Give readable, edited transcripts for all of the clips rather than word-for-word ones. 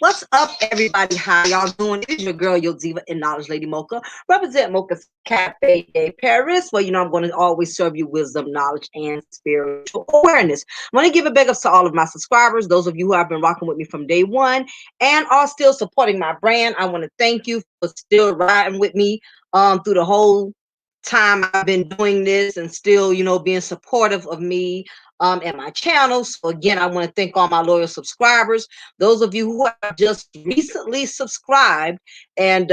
What's up, everybody? How y'all doing? It is your girl, your diva and knowledge lady Mocha. Represent Mocha's Cafe de Paris, where I'm going to always serve you wisdom, knowledge, and spiritual awareness. I want to give a big ups to all of my subscribers, those of you who have been rocking with me from day one and are still supporting my brand. I want to thank you for still riding with me through the whole time I've been doing this and still, being supportive of me and my channel. So again, I want to thank all my loyal subscribers, those of you who have just recently subscribed. And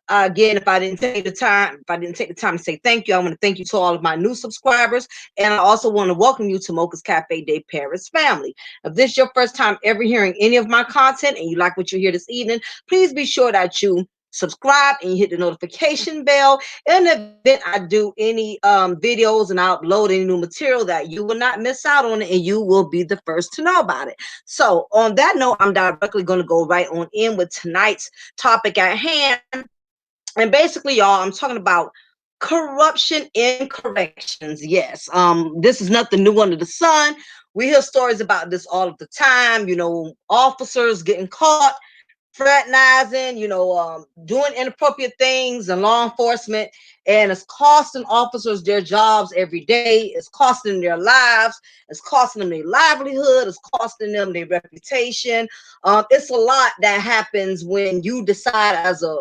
again, if I didn't take the time to say thank you, I want to thank you to all of my new subscribers. And I also want to welcome you to Mocha's Cafe de Paris family. If this is your first time ever hearing any of my content and you like what you hear this evening, please be sure that you subscribe and you hit the notification bell. In the event I do any videos and I upload any new material, that you will not miss out on it and you will be the first to know about it. So on that note, I'm directly going to go right on in with tonight's topic at hand. And basically, y'all, I'm talking about corruption in corrections. Yes, this is nothing new under the sun. We hear stories about this all of the time. Officers getting caught fraternizing, doing inappropriate things in law enforcement, and it's costing officers their jobs every day. It's costing them their lives. It's costing them their livelihood. It's costing them their reputation. It's a lot that happens when you decide as a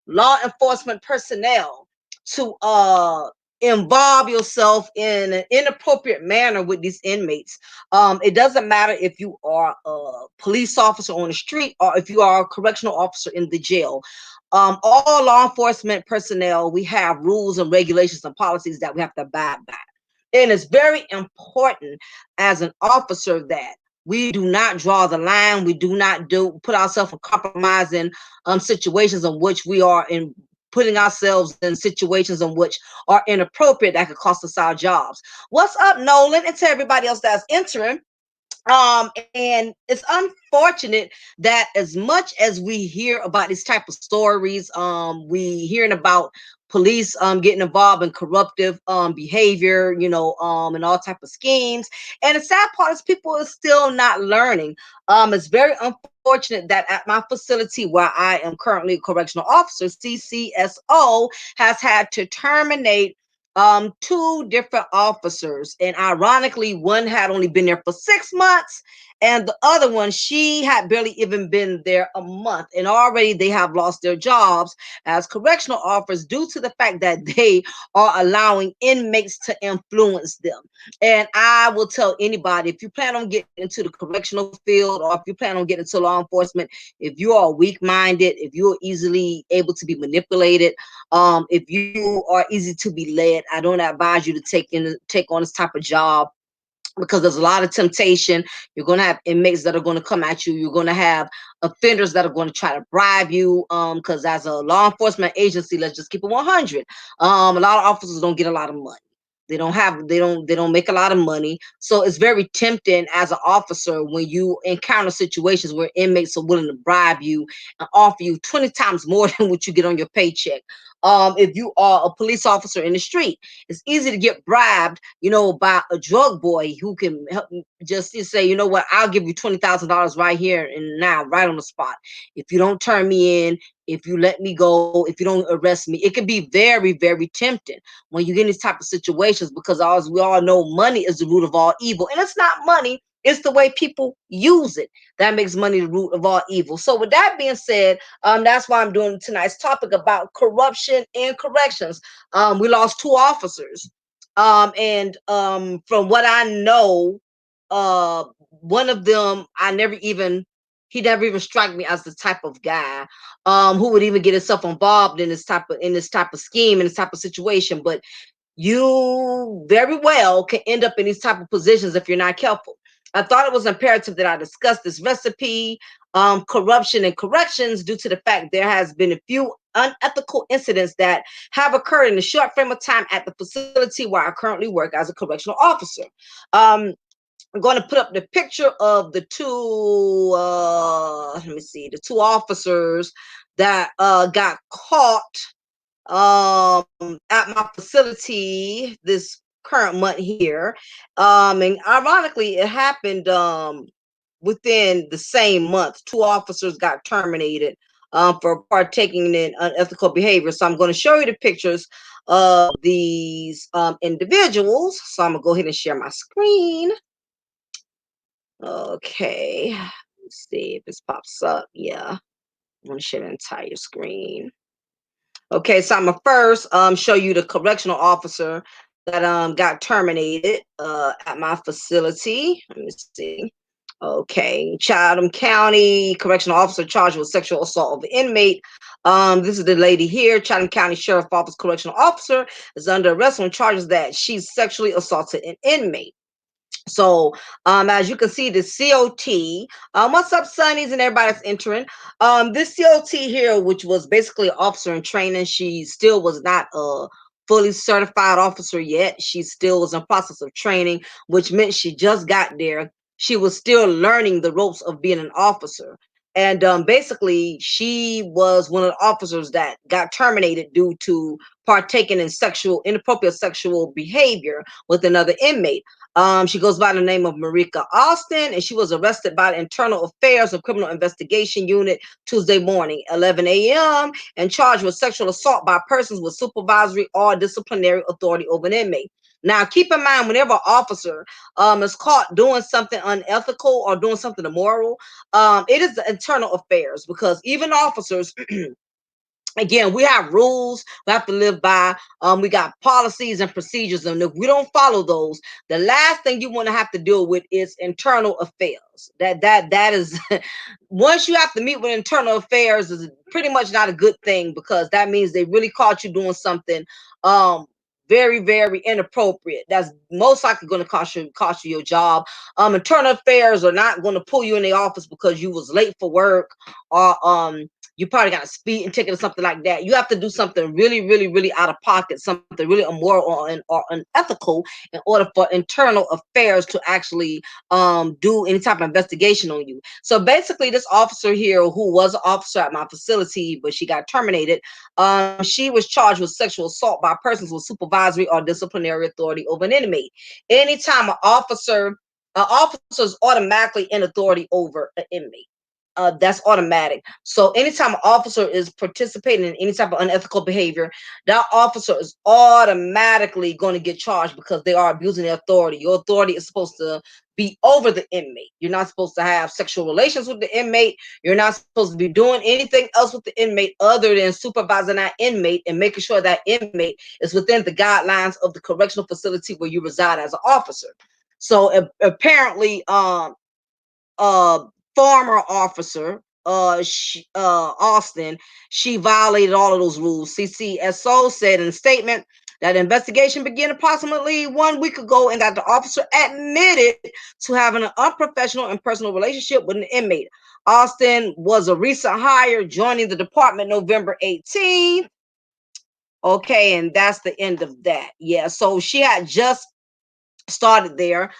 law enforcement personnel to involve yourself in an inappropriate manner with these inmates. It doesn't matter if you are a police officer on the street or if you are a correctional officer in the jail. All law enforcement personnel, we have rules and regulations and policies that we have to abide by. And it's very important as an officer that we do not draw the line. We do not put ourselves in compromising situations in which we are in putting ourselves in situations in which are inappropriate that could cost us our jobs. What's up, Nolan? And to everybody else that's entering. And it's unfortunate that as much as we hear about these type of stories, we hearing about police getting involved in corruptive behavior, and all type of schemes. And the sad part is people are still not learning. It's very unfortunate that at my facility where I am currently a correctional officer, CCSO has had to terminate two different officers, and ironically one had only been there for 6 months and the other one, she had barely even been there a month, and already they have lost their jobs as correctional officers due to the fact that they are allowing inmates to influence them. And I will tell anybody, if you plan on getting into the correctional field or if you plan on getting into law enforcement, if you are weak-minded, if you're easily able to be manipulated, if you are easy to be led, I don't advise you to take on this type of job, because there's a lot of temptation. You're going to have inmates that are going to come at you. You're going to have offenders that are going to try to bribe you, because as a law enforcement agency, let's just keep it 100. A lot of officers don't get a lot of money. They don't make a lot of money. So it's very tempting as an officer when you encounter situations where inmates are willing to bribe you and offer you 20 times more than what you get on your paycheck. If you are a police officer in the street, it's easy to get bribed, by a drug boy who can help just say, you know what, I'll give you $20,000 right here and now, right on the spot. If you don't turn me in, if you let me go, if you don't arrest me. It can be very, very tempting when you get in these type of situations, because as we all know, money is the root of all evil. And it's not money, it's the way people use it that makes money the root of all evil. So with that being said, that's why I'm doing tonight's topic about corruption and corrections. We lost two officers. And from what I know, one of them, he never even struck me as the type of guy who would even get himself involved in this type of scheme, in this type of situation. But you very well can end up in these type of positions if you're not careful. I thought it was imperative that I discuss this recipe, corruption and corrections, due to the fact there has been a few unethical incidents that have occurred in a short frame of time at the facility where I currently work as a correctional officer. I'm going to put up the picture of the two, the two officers that got caught at my facility this current month here. And ironically, it happened within the same month, 2 officers got terminated for partaking in unethical behavior. So I'm going to show you the pictures of these individuals. So I'm going to go ahead and share my screen. Okay, let's see if this pops up. Yeah, I'm going to share the entire screen. Okay, so I'm gonna first show you the correctional officer that got terminated at my facility. Let me see. Okay, Chatham County correctional officer charged with sexual assault of an inmate. This is the lady here. Chatham County Sheriff Office correctional officer is under arrest on charges that she sexually assaulted an inmate. So, as you can see, the COT, what's up, Sonnies, and everybody that's entering. This COT here, which was basically an officer in training, she still was not a fully certified officer yet. She still was in process of training, which meant she just got there. She was still learning the ropes of being an officer. And basically, she was one of the officers that got terminated due to partaking in inappropriate sexual behavior with another inmate. She goes by the name of Marika Austin, and she was arrested by the Internal Affairs and Criminal Investigation Unit Tuesday morning, 11 a.m., and charged with sexual assault by persons with supervisory or disciplinary authority over an inmate. Now, keep in mind, whenever an officer is caught doing something unethical or doing something immoral, it is the internal affairs, because even officers again, we have rules we have to live by. We got policies and procedures, and if we don't follow those, the last thing you want to have to deal with is internal affairs. That is once you have to meet with internal affairs is pretty much not a good thing, because that means they really caught you doing something very, very inappropriate. That's most likely going to cost you your job. Internal affairs are not going to pull you in the office because you was late for work, or you probably got a speeding ticket or something like that. You have to do something really, really, really out of pocket, something really immoral or unethical, in order for internal affairs to actually do any type of investigation on you. So basically, this officer here, who was an officer at my facility, but she got terminated, she was charged with sexual assault by persons with supervisory or disciplinary authority over an inmate. Anytime an officer is automatically in authority over an inmate. That's automatic. So anytime an officer is participating in any type of unethical behavior, that officer is automatically going to get charged, because they are abusing their authority. Your authority is supposed to be over the inmate. You're not supposed to have sexual relations with the inmate. You're not supposed to be doing anything else with the inmate other than supervising that inmate and making sure that inmate is within the guidelines of the correctional facility where you reside as an officer. So apparently, former officer Austin, she violated all of those rules. CCSO said in a statement that investigation began approximately 1 week ago, and that the officer admitted to having an unprofessional and personal relationship with an inmate. Austin was a recent hire, joining the department November 18th. Okay, and that's the end of that. Yeah, so she had just started there.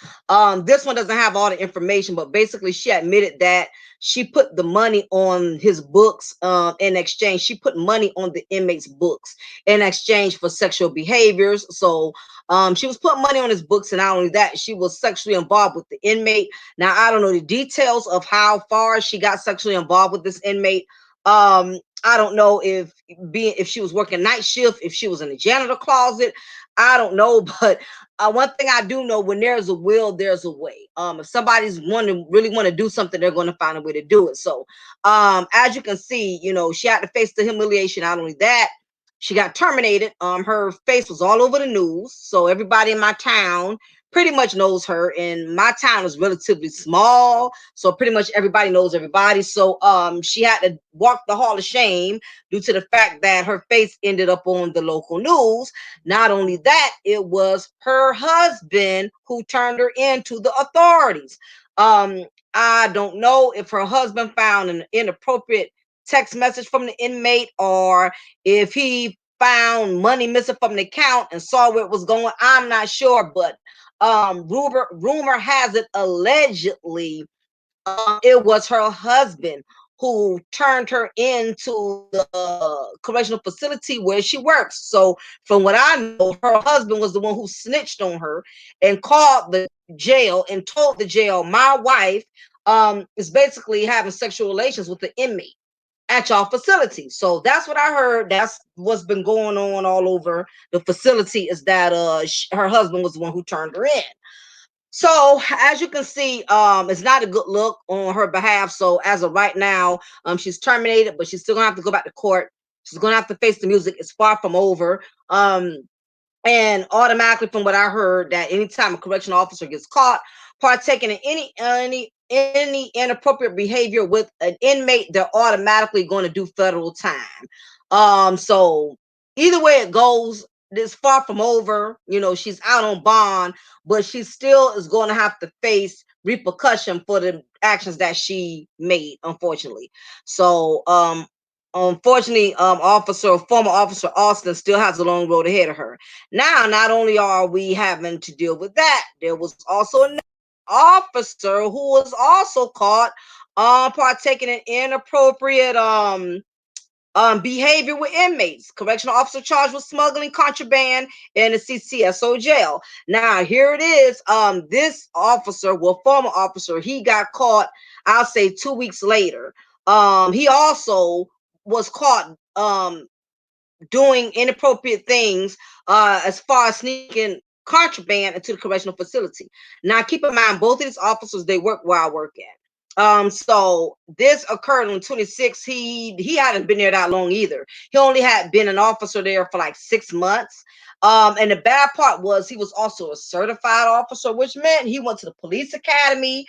This one doesn't have all the information, but basically she admitted that she put the money on his books in exchange. She put money on the inmate's books in exchange for sexual behaviors. So she was putting money on his books, and not only that, she was sexually involved with the inmate. Now, I don't know the details of how far she got sexually involved with this inmate. I don't know if she was working night shift, if she was in the janitor closet. I don't know, but one thing I do know: when there's a will, there's a way. If somebody's really want to do something, they're going to find a way to do it. So, as you can see, she had to face the humiliation. Not only that, she got terminated. Her face was all over the news, so everybody in my town pretty much knows her. And my town is relatively small, so pretty much everybody knows everybody. So, she had to walk the hall of shame due to the fact that her face ended up on the local news. Not only that, it was her husband who turned her into the authorities. I don't know if her husband found an inappropriate text message from the inmate, or if he found money missing from the account and saw where it was going. I'm not sure, but rumor has it, allegedly, it was her husband who turned her into the correctional facility where she works. So from what I know, her husband was the one who snitched on her and called the jail and told the jail, my wife is basically having sexual relations with the inmate at y'all facility. So that's what I heard. That's what's been going on all over the facility, is that her husband was the one who turned her in. So as you can see, it's not a good look on her behalf. So as of right now, she's terminated, but she's still gonna have to go back to court. She's gonna have to face the music. It's far from over. And automatically, from what I heard, that anytime a correctional officer gets caught partaking in any inappropriate behavior with an inmate, they're automatically going to do federal time. So either way it goes, it's far from over. You know, she's out on bond, but she still is going to have to face repercussion for the actions that she made, unfortunately. So unfortunately, former officer Austin still has a long road ahead of her. Now, not only are we having to deal with that, there was also an officer who was also caught partaking in inappropriate behavior with inmates. Correctional officer charged with smuggling contraband in the CCSO jail. Now, here it is. This officer, well, former officer, he got caught, I'll say 2 weeks later. He also was caught doing inappropriate things as far as sneaking contraband into the correctional facility. Now, keep in mind, both of these officers, they work where I work at. So this occurred on 26. He hadn't been there that long either. He only had been an officer there for like 6 months. And the bad part was he was also a certified officer, which meant he went to the police academy.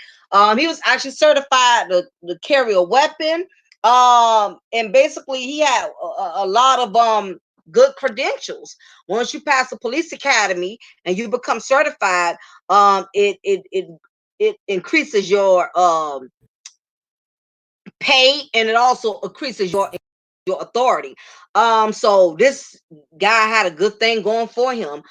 He was actually certified to carry a weapon. And basically he had a lot of good credentials. Once you pass the police academy and you become certified, it increases your pay, and it also increases your authority. So this guy had a good thing going for him.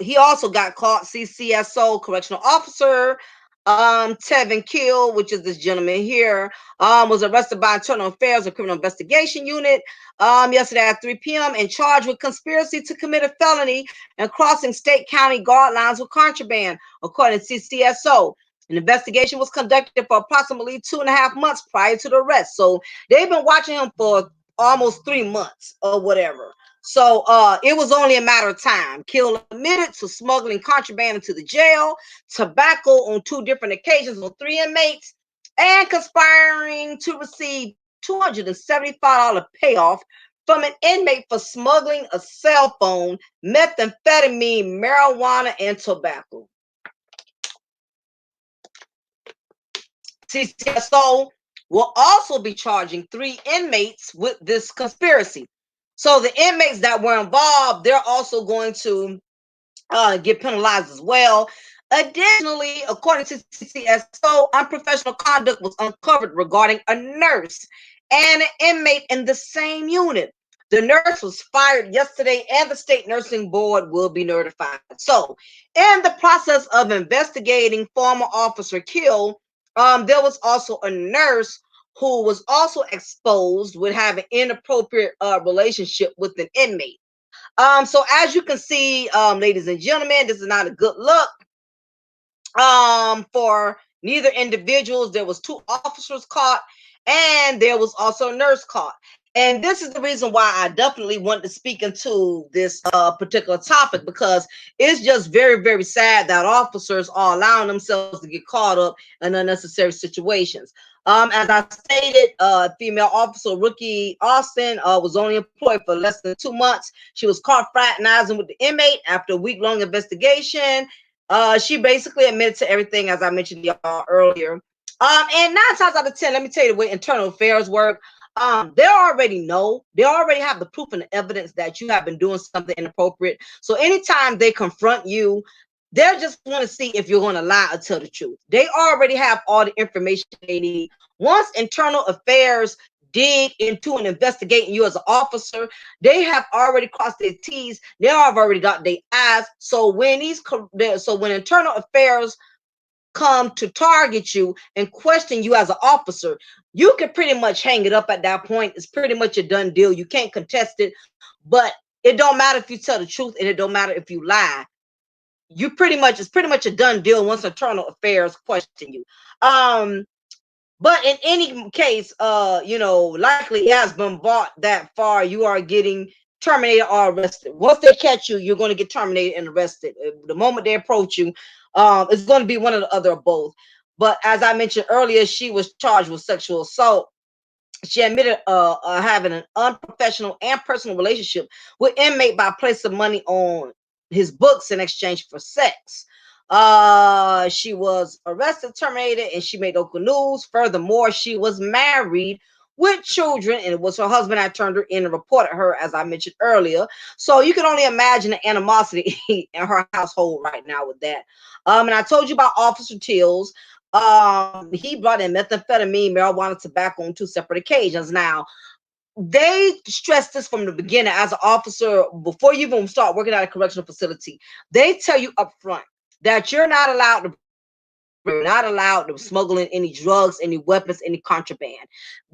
He also got caught. CCSO correctional officer 𝐜𝐴Teven 𝐜𝐴T𝐚'𝐬, which is this gentleman here, was arrested by Internal Affairs and Criminal Investigation Unit yesterday at 3 p.m. and charged with conspiracy to commit a felony and crossing state county guard lines with contraband, according to CCSO. An investigation was conducted for approximately 2.5 months prior to the arrest. So they've been watching him for almost 3 months or whatever. So it was only a matter of time. 𝐜𝐴Town admitted to smuggling contraband into the jail, tobacco on 2 different occasions on 3 inmates, and conspiring to receive $275 payoff from an inmate for smuggling a cell phone, methamphetamine, marijuana, and tobacco. CCSO will also be charging 3 inmates with this conspiracy. So the inmates that were involved, they're also going to get penalized as well. Additionally, according to CCSO, unprofessional conduct was uncovered regarding a nurse and an inmate in the same unit. The nurse was fired yesterday, and the state nursing board will be notified. So, in the process of investigating former officer 𝐜𝐴Town, there was also a nurse who was also exposed with having inappropriate relationship with an inmate. So as you can see, ladies and gentlemen, this is not a good look for neither individuals. There was 2 officers caught, and there was also a nurse caught. And this is the reason why I definitely want to speak into this particular topic, because it's just very, very sad that officers are allowing themselves to get caught up in unnecessary situations. As I stated, female officer Rookie Austin was only employed for less than 2 months. She was caught fraternizing with the inmate after a week-long investigation. She basically admitted to everything, as I mentioned y'all earlier. And 9 times out of 10, let me tell you the way internal affairs work. They already know, they already have the proof and the evidence that you have been doing something inappropriate. So anytime they confront you, they just want to see if you're going to lie or tell the truth. They already have all the information they need. Once internal affairs dig into and investigating you as an officer, they have already crossed their T's. They have already got their I's. So when internal affairs come to target you and question you as an officer, you can pretty much hang it up at that point. It's pretty much a done deal. You can't contest it, but it don't matter if you tell the truth, and it don't matter if you lie. you pretty much, it's pretty much a done deal once internal affairs question you. But in any case, likely it has been brought that far, you are getting terminated or arrested. Once they catch you, you're going to get terminated and arrested. The moment they approach you, it's going to be one or the other or both. But as I mentioned earlier, she was charged with sexual assault. She admitted having an unprofessional and personal relationship with inmate by placing money on his books in exchange for sex. She was arrested, terminated, and she made local news. Furthermore, she was married with children, and it was her husband that turned her in and reported her, as I mentioned earlier. So you can only imagine the animosity in her household right now with that. And I told you about Officer Tills. He brought in methamphetamine, marijuana, tobacco on two separate occasions. Now, they stress this from the beginning as an officer before you even start working at a correctional facility. They tell you up front that you're not allowed to smuggle in any drugs, any weapons, any contraband.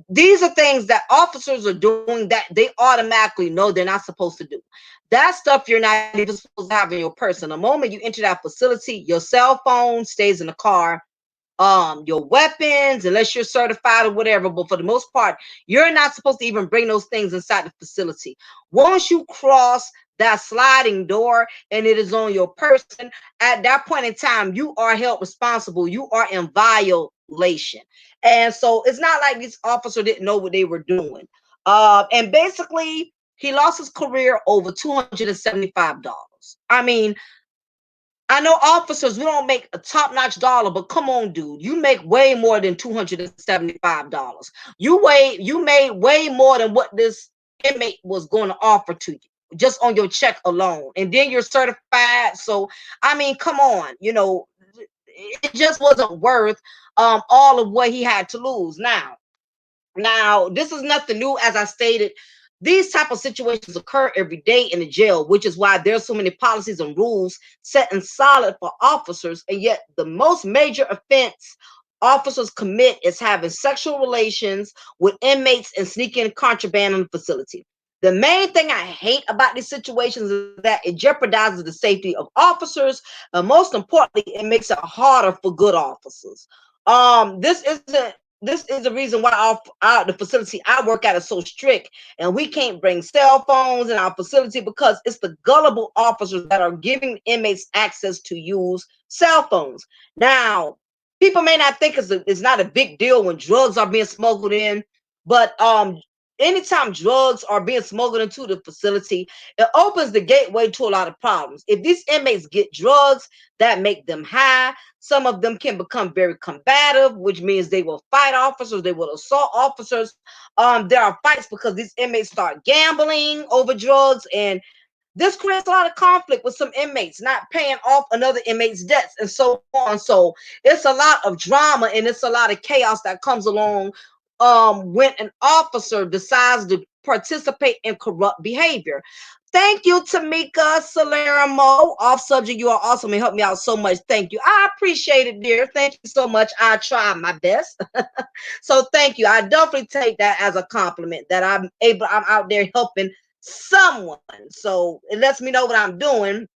These are things that officers are doing that they automatically know they're not supposed to do. That stuff you're not even supposed to have in your person. The moment you enter that facility, your cell phone stays in the car, your weapons, unless you're certified or whatever, but for the most part, you're not supposed to even bring those things inside the facility. Once you cross that sliding door and it is on your person, at that point in time, you are held responsible. You are in violation. And so it's not like this officer didn't know what they were doing. And basically, he lost his career over $275. I mean, I know officers, we don't make a top-notch dollar, but come on, dude. You make way more than $275. You made way more than what this inmate was going to offer to you just on your check alone. And then you're certified. So, I mean, come on, it just wasn't worth all of what he had to lose. Now, this is nothing new. As I stated, these type of situations occur every day in the jail, which is why there's so many policies and rules set and solid for officers. And yet the most major offense officers commit is having sexual relations with inmates and sneaking contraband in the facility. The main thing I hate about these situations is that it jeopardizes the safety of officers, and most importantly, it makes it harder for good officers. This is the reason why the facility I work at is so strict, and we can't bring cell phones in our facility because it's the gullible officers that are giving inmates access to use cell phones. Now, people may not think it's not a big deal when drugs are being smuggled in, but anytime drugs are being smuggled into the facility, it opens the gateway to a lot of problems. If these inmates get drugs that make them high, some of them can become very combative, which means they will fight officers, they will assault officers. There are fights because these inmates start gambling over drugs, and this creates a lot of conflict with some inmates not paying off another inmate's debts and so on. So it's a lot of drama and it's a lot of chaos that comes along when an officer decides to participate in corrupt behavior. Thank you, 𝐜𝐴𝐚'𝐬. Off subject, you are awesome and helped me out so much. Thank you. I appreciate it, dear. Thank you so much. I try my best. So thank you. I definitely take that as a compliment that I'm out there helping someone. So it lets me know what I'm doing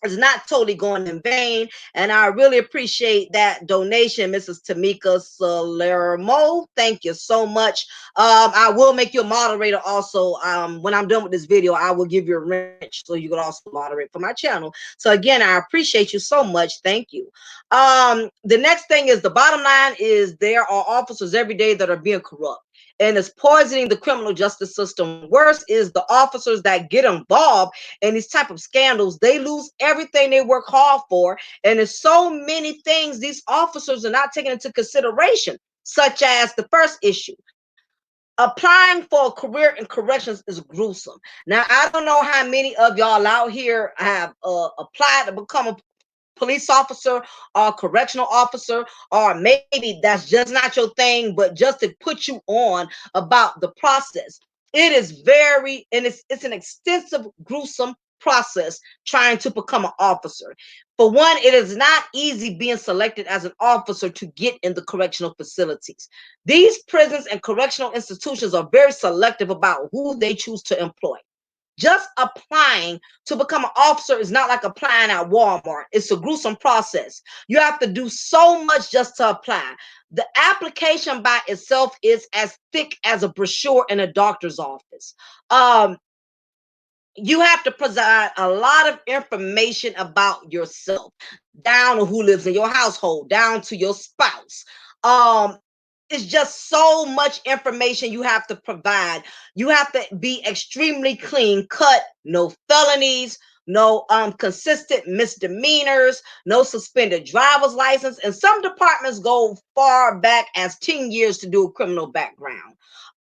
is not totally going in vain. And I really appreciate that donation, Mrs. 𝐜𝐴𝐚'𝐬. Thank you so much. I will make you a moderator also. When I'm done with this video, I will give you a wrench so you can also moderate for my channel. So again, I appreciate you so much. Thank you. The next thing is, the bottom line is there are officers every day that are being corrupt, and it's poisoning the criminal justice system. Worse is the officers that get involved in these type of scandals. They lose everything they work hard for, and there's so many things these officers are not taking into consideration, such as the first issue. Applying for a career in corrections is gruesome. Now, I don't know how many of y'all out here have applied to become a police officer or correctional officer, or maybe that's just not your thing, but just to put you on about the process. It is it's an extensive, gruesome process trying to become an officer. For one, it is not easy being selected as an officer to get in the correctional facilities. These prisons and correctional institutions are very selective about who they choose to employ. Just applying to become an officer is not like applying at Walmart. It's a gruesome process. You have to do so much just to apply. The application by itself is as thick as a brochure in a doctor's office. Um, you have to provide a lot of information about yourself, down to who lives in your household, down to your spouse. Um, it's just so much information you have to provide. You have to be extremely clean cut, no felonies, no consistent misdemeanors, no suspended driver's license, and some departments go far back as 10 years to do a criminal background.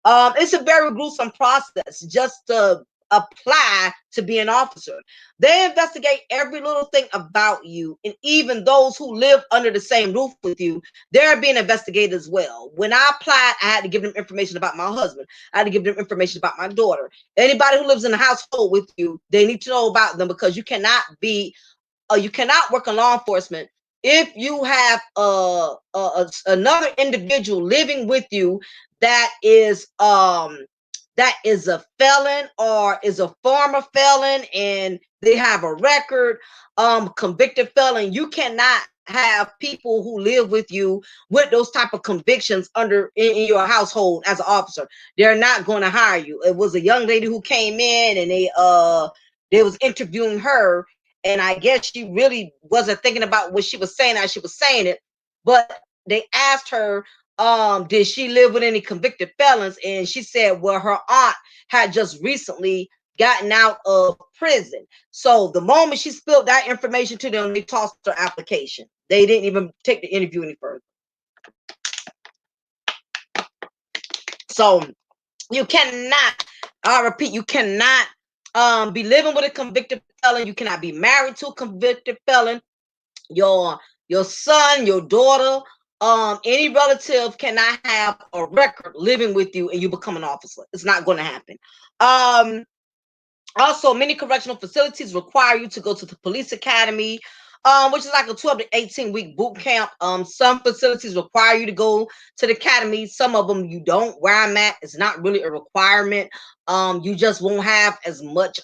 It's a very gruesome process just to apply to be an officer. They investigate every little thing about you, and even those who live under the same roof with you, they're being investigated as well. When I applied, I had to give them information about my husband. I had to give them information about my daughter. Anybody who lives in the household with you, they need to know about them, because you cannot work in law enforcement if you have another individual living with you that is a felon or is a former felon, and they have a record, convicted felon. You cannot have people who live with you with those type of convictions in your household as an officer. They're not going to hire you. It was a young lady who came in, and they was interviewing her, and I guess she really wasn't thinking about what she was saying as she was saying it. But they asked her, did she live with any convicted felons? And she said, well, her aunt had just recently gotten out of prison. So the moment she spilled that information to them, they tossed her application. They didn't even take the interview any further. So you cannot, I repeat, you cannot be living with a convicted felon. You cannot be married to a convicted felon. Your son, your daughter, any relative cannot have a record living with you and you become an officer. It's not going to happen. Also, many correctional facilities require you to go to the police academy, which is like a 12 to 18-week boot camp. Some facilities require you to go to the academy. Some of them you don't. Where I'm at, it's not really a requirement. You just won't have as much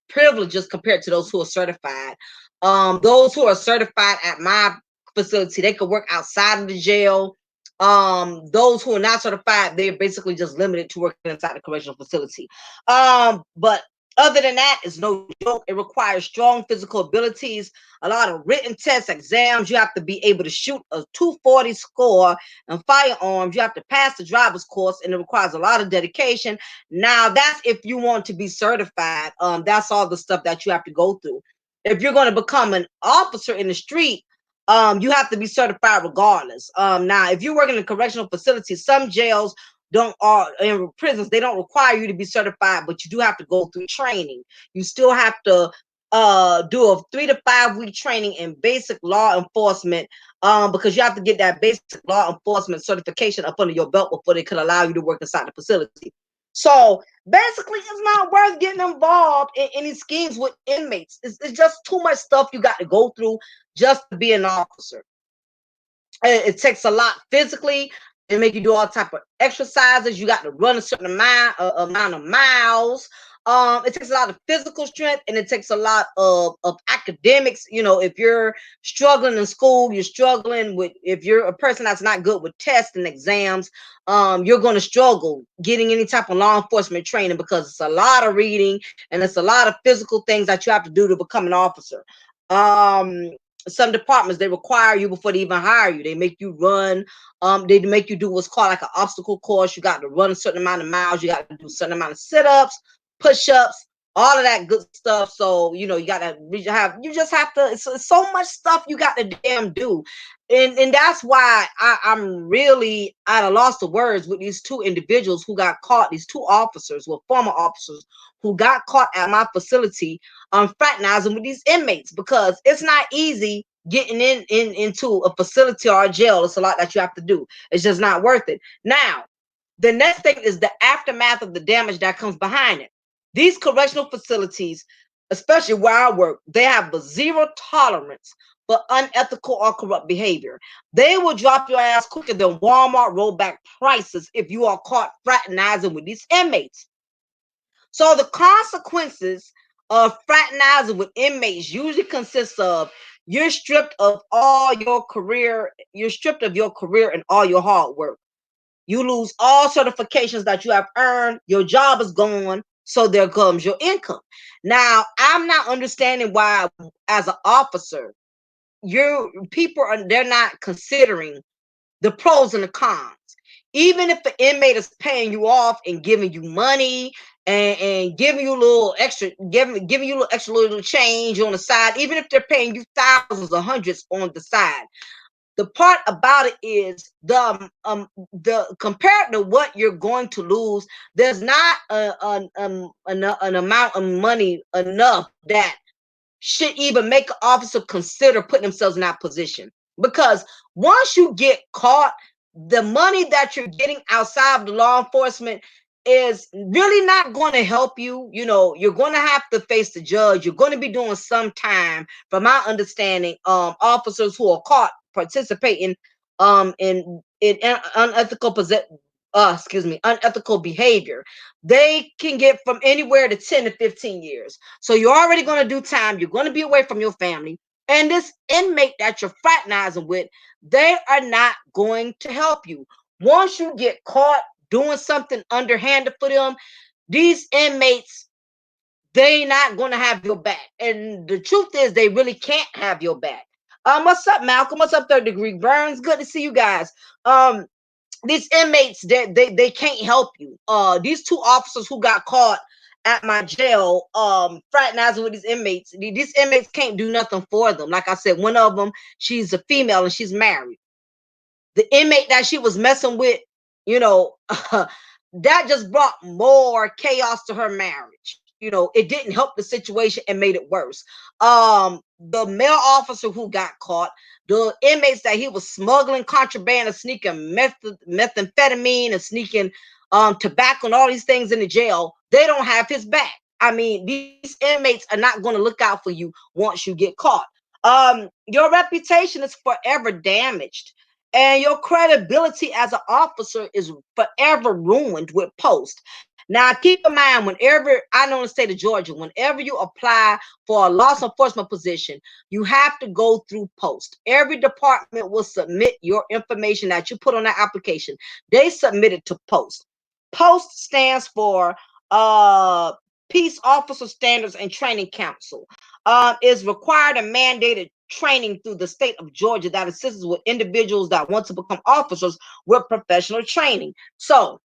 privileges compared to those who are certified. Those who are certified at my facility, they could work outside of the jail. Those who are not certified, they're basically just limited to working inside the correctional facility. But other than that, it's no joke. It requires strong physical abilities, a lot of written tests, exams. You have to be able to shoot a 240 score and firearms. You have to pass the driver's course, and it requires a lot of dedication. Now, that's if you want to be certified. That's all the stuff that you have to go through. If you're going to become an officer in the street, you have to be certified regardless. Now, if you work in a correctional facility, some jails don't, or in prisons, they don't require you to be certified, but you do have to go through training. You still have to do a 3 to 5 week training in basic law enforcement, because you have to get that basic law enforcement certification up under your belt before they could allow you to work inside the facility. So basically, it's not worth getting involved in any schemes with inmates. It's just too much stuff you got to go through just to be an officer. It takes a lot physically. They make you do all type of exercises. You got to run a certain amount of miles. It takes a lot of physical strength, and it takes a lot of academics. You know, if you're struggling in school, you're struggling with, if you're a person that's not good with tests and exams, you're going to struggle getting any type of law enforcement training, because it's a lot of reading and it's a lot of physical things that you have to do to become an officer. Some departments, they require you before they even hire you. They make you run, they make you do what's called like an obstacle course. You got to run a certain amount of miles, you got to do a certain amount of sit-ups, push-ups, all of that good stuff. So you know, you just have to, it's so much stuff you got to damn do. And that's why I'm really at a loss of words with these two individuals who got caught, these two officers, well, former officers, who got caught at my facility fraternizing with these inmates, because it's not easy getting into a facility or a jail. It's a lot that you have to do. It's just not worth it. Now, the next thing is the aftermath of the damage that comes behind it. These correctional facilities, especially where I work, they have a zero tolerance for unethical or corrupt behavior. They will drop your ass quicker than Walmart rollback prices if you are caught fraternizing with these inmates. So the consequences of fraternizing with inmates usually consists of you're stripped of all your career, you're stripped of your career and all your hard work. You lose all certifications that you have earned. Your job is gone. So there comes your income. Now, I'm not understanding why, as an officer, your people are they're not considering the pros and the cons. Even if the inmate is paying you off and giving you money and giving you a little extra, giving you a little extra little change on the side, even if they're paying you thousands or hundreds on the side, the part about it is the compared to what you're going to lose, there's not an amount of money enough that should even make an officer consider putting themselves in that position. Because once you get caught, the money that you're getting outside of the law enforcement is really not going to help you. You know, you're going to have to face the judge. You're going to be doing some time, from my understanding. Officers who are caught participating in unethical unethical behavior, they can get from anywhere to 10 to 15 years. So you're already going to do time. You're going to be away from your family. And this inmate that you're fraternizing with, they are not going to help you. Once you get caught doing something underhanded for them, these inmates, they not going to have your back. And the truth is, they really can't have your back. What's up, Malcolm? What's up, Third Degree Burns? Good to see you guys. These inmates, they can't help you. These two officers who got caught at my jail fraternizing with these inmates, these inmates can't do nothing for them. Like I said, one of them, she's a female and she's married. The inmate that she was messing with, you know, that just brought more chaos to her marriage. You know, it didn't help the situation and made it worse. The male officer who got caught, the inmates that he was smuggling contraband and sneaking methamphetamine and sneaking tobacco and all these things in the jail, they don't have his back. I mean, these inmates are not going to look out for you once you get caught. Your reputation is forever damaged, and your credibility as an officer is forever ruined with post. Now, keep in mind, whenever I know in the state of Georgia, whenever you apply for a law enforcement position, you have to go through post. Every department will submit your information that you put on that application. They submit it to post. Post stands for Peace Officer Standards and Training Council. Is required and mandated training through the state of Georgia that assists with individuals that want to become officers with professional training. So,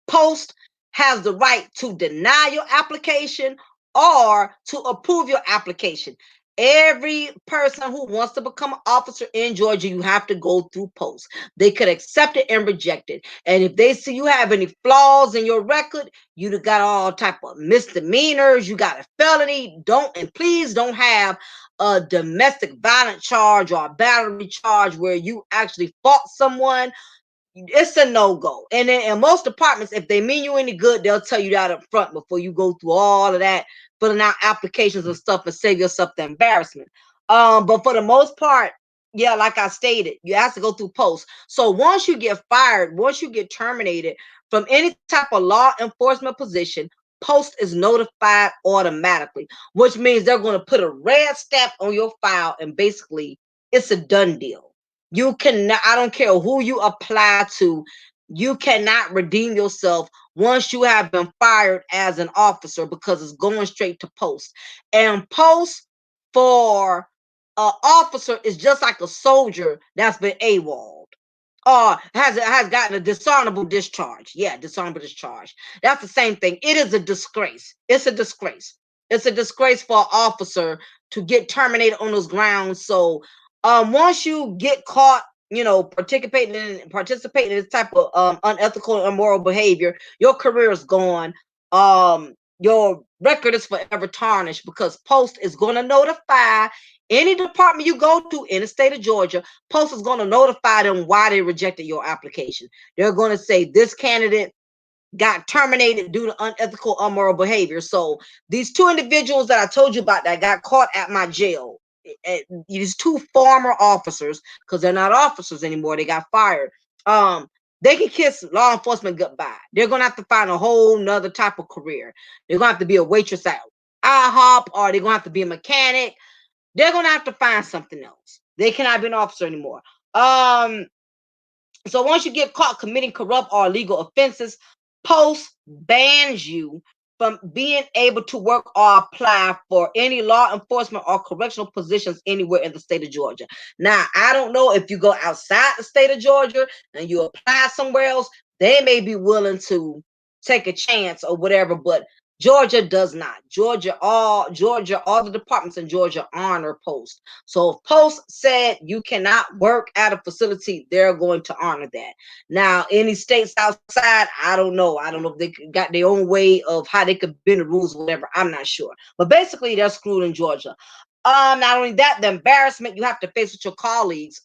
post has the right to deny your application or to approve your application. Every person who wants to become an officer in Georgia, you have to go through post. They could accept it and reject it. And if they see you have any flaws in your record, you got all type of misdemeanors, you got a felony, don't, and please don't have a domestic violence charge or a battery charge where you actually fought someone. It's a no-go. And then in most departments, if they mean you any good, they'll tell you that up front before you go through all of that, filling out applications and stuff and save yourself the embarrassment. But for the most part, yeah, like I stated, you have to go through post. So once you get fired, once you get terminated from any type of law enforcement position, post is notified automatically, which means they're going to put a red stamp on your file, and basically it's a done deal. You cannot, I don't care who you apply to, you cannot redeem yourself once you have been fired as an officer, because it's going straight to post. And post for an officer is just like a soldier that's been AWOL or has gotten a dishonorable discharge. Yeah, dishonorable discharge. That's the same thing. It is a disgrace. It's a disgrace. It's a disgrace for an officer to get terminated on those grounds. So once you get caught, you know, participating in this type of unethical and immoral behavior, your career is gone. Your record is forever tarnished, because post is going to notify any department you go to in the state of Georgia. Post is going to notify them why they rejected your application. They're going to say this candidate got terminated due to unethical, immoral behavior. So these two individuals that I told you about that got caught at my jail, these two former officers, because they're not officers anymore, they got fired. they can kiss law enforcement goodbye. They're gonna have to find a whole nother type of career. They're gonna have to be a waitress at IHOP, or they're gonna have to be a mechanic. They're gonna have to find something else. They cannot be an officer anymore. So once you get caught committing corrupt or illegal offenses, Post bans you from being able to work or apply for any law enforcement or correctional positions anywhere in the state of Georgia. Now, I don't know if you go outside the state of Georgia and you apply somewhere else, they may be willing to take a chance or whatever, but Georgia does not. All the departments in Georgia honor Post. So if Post said you cannot work at a facility, they're going to honor that. Now, any states outside, I don't know. I don't know if they got their own way of how they could bend the rules, or whatever. I'm not sure. But basically, they're screwed in Georgia. Not only that, the embarrassment you have to face with your colleagues.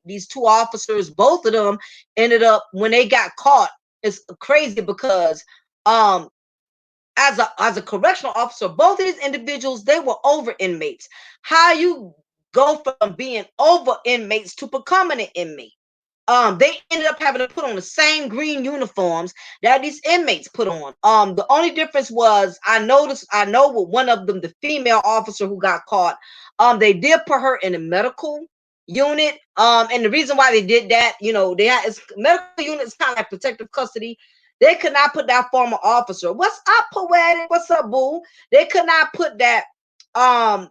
These two officers, both of them ended up, when they got caught, it's crazy because as a correctional officer, both of these individuals, they were over inmates. How you go from being over inmates to becoming an inmate? They ended up having to put on the same green uniforms that these inmates put on. The only difference was I know with one of them, the female officer who got caught, they did put her in a medical unit. And the reason why they did that, medical unit is kind of like protective custody. They could not put that former officer. What's up, poetic? What's up, boo? They could not put that.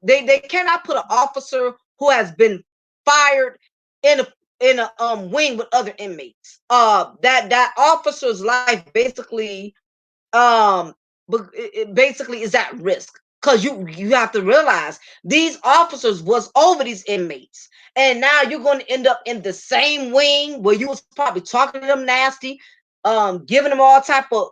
They cannot put an officer who has been fired in a wing with other inmates. That officer's life basically it basically is at risk, because you have to realize these officers was over these inmates, and now you're going to end up in the same wing where you was probably talking to them nasty, giving them all type of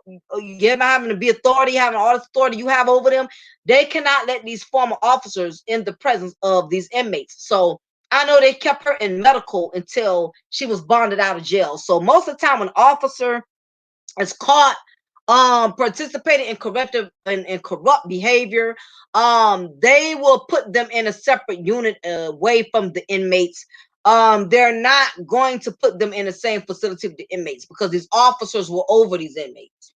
having to be authority, having all the authority you have over them. They cannot let these former officers in the presence of these inmates. So I know they kept her in medical until she was bonded out of jail. So most of the time when an officer is caught participating in corrupt behavior, they will put them in a separate unit away from the inmates. They're not going to put them in the same facility with the inmates, because these officers were over these inmates.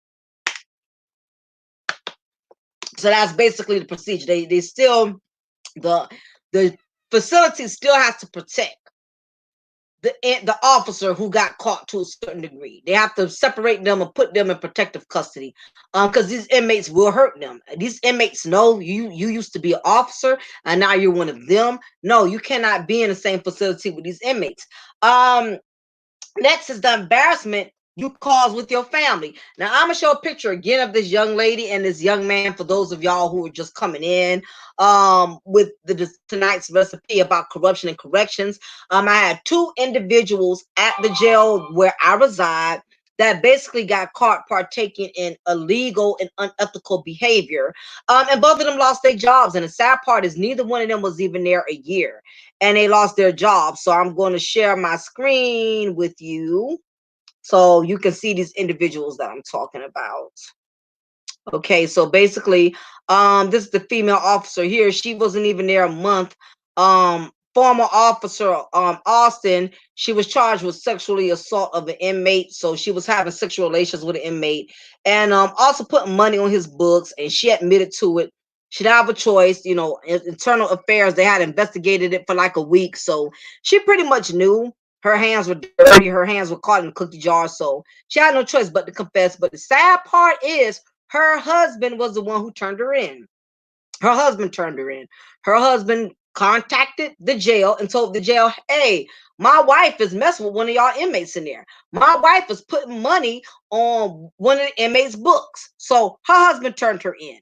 So that's basically the procedure. They still, the facility still has to protect the officer who got caught to a certain degree. They have to separate them and put them in protective custody, because these inmates will hurt them. These inmates know you used to be an officer and now you're one of them. No, you cannot be in the same facility with these inmates. Next is the embarrassment you cause with your family. Now, I'm gonna show a picture again of this young lady and this young man for those of y'all who are just coming in with tonight's recipe about corruption and corrections. I had two individuals at the jail where I reside that basically got caught partaking in illegal and unethical behavior. And both of them lost their jobs. And the sad part is neither one of them was even there a year, and they lost their jobs. So I'm going to share my screen with you so you can see these individuals that I'm talking about. Okay, so basically, this is the female officer here. She wasn't even there a month. Former officer Austin, she was charged with sexually assault of an inmate. So she was having sexual relations with an inmate, and also putting money on his books, and she admitted to it. She didn't have a choice. Internal affairs, they had investigated it for like a week, so she pretty much knew. Her hands were dirty, her hands were caught in the cookie jar, so she had no choice but to confess. But the sad part is her husband was the one who turned her in. Her husband turned her in. Her husband contacted the jail and told the jail, hey, my wife is messing with one of y'all inmates in there. My wife is putting money on one of the inmates' books. So her husband turned her in.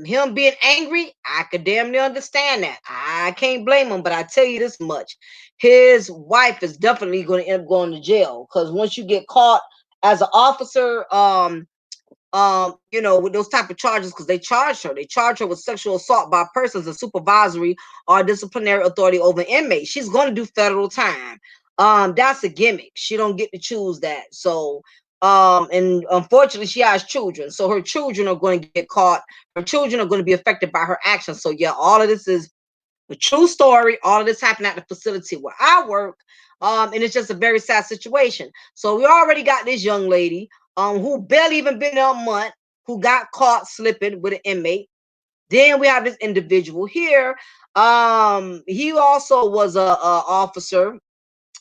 Him being angry, I could damn near understand that. I can't blame him, but I tell you this much. His wife is definitely going to end up going to jail, because once you get caught as an officer, with those type of charges, because they charge her with sexual assault by persons in supervisory or disciplinary authority over inmates. She's going to do federal time. That's a gimmick. She don't get to choose that. So and unfortunately she has children, so her children are going to get caught. Her children are going to be affected by her actions. So yeah, all of this is a true story. All of this happened at the facility where I work. And it's just a very sad situation. So we already got this young lady who barely even been there a month, who got caught slipping with an inmate. Then we have this individual here. He also was a officer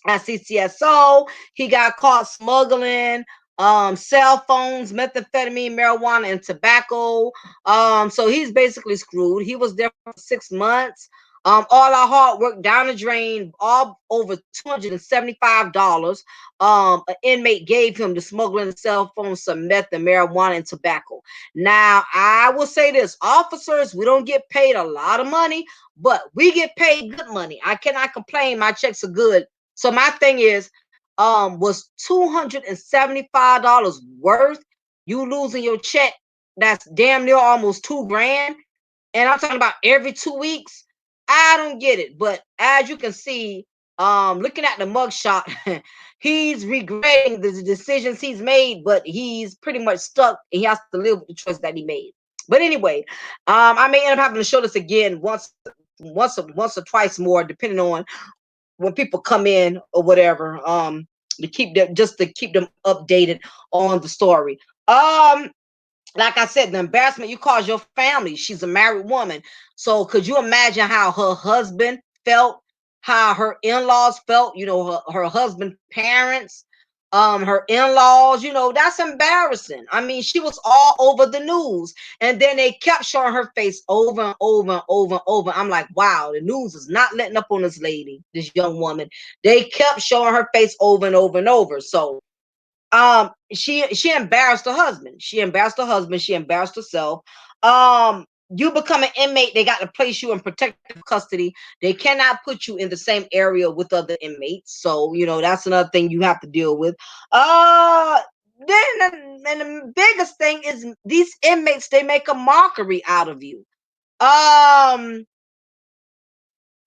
at CCSO. He got caught smuggling cell phones, methamphetamine, marijuana, and tobacco. So he's basically screwed. He was there for 6 months. All our hard work down the drain, all over $275. An inmate gave him the smuggling the cell phones, some meth, and marijuana, and tobacco. Now, I will say this: officers, we don't get paid a lot of money, but we get paid good money. I cannot complain. My checks are good. So my thing is, was $275 worth you losing your check? That's damn near almost 2 grand. And I'm talking about every 2 weeks. I don't get it. But as you can see, looking at the mugshot, he's regretting the decisions he's made, but he's pretty much stuck and he has to live with the choice that he made. But anyway, I may end up having to show this again once or twice more, depending on when people come in or whatever, to keep them, just to keep them updated on the story. Like I said, the embarrassment you cause your family. She's a married woman, so could you imagine how her husband felt, how her in-laws felt? You know, her husband parents, her in-laws. You know, that's embarrassing. I mean, she was all over the news, and then they kept showing her face over and over and over and over. I'm like, wow, the news is not letting up on this lady, this young woman. They kept showing her face over and over and over. So she embarrassed her husband, she embarrassed herself. You become an inmate, they got to place you in protective custody. They cannot put you in the same area with other inmates, so you know that's another thing you have to deal with. Then and the biggest thing is these inmates, they make a mockery out of you. um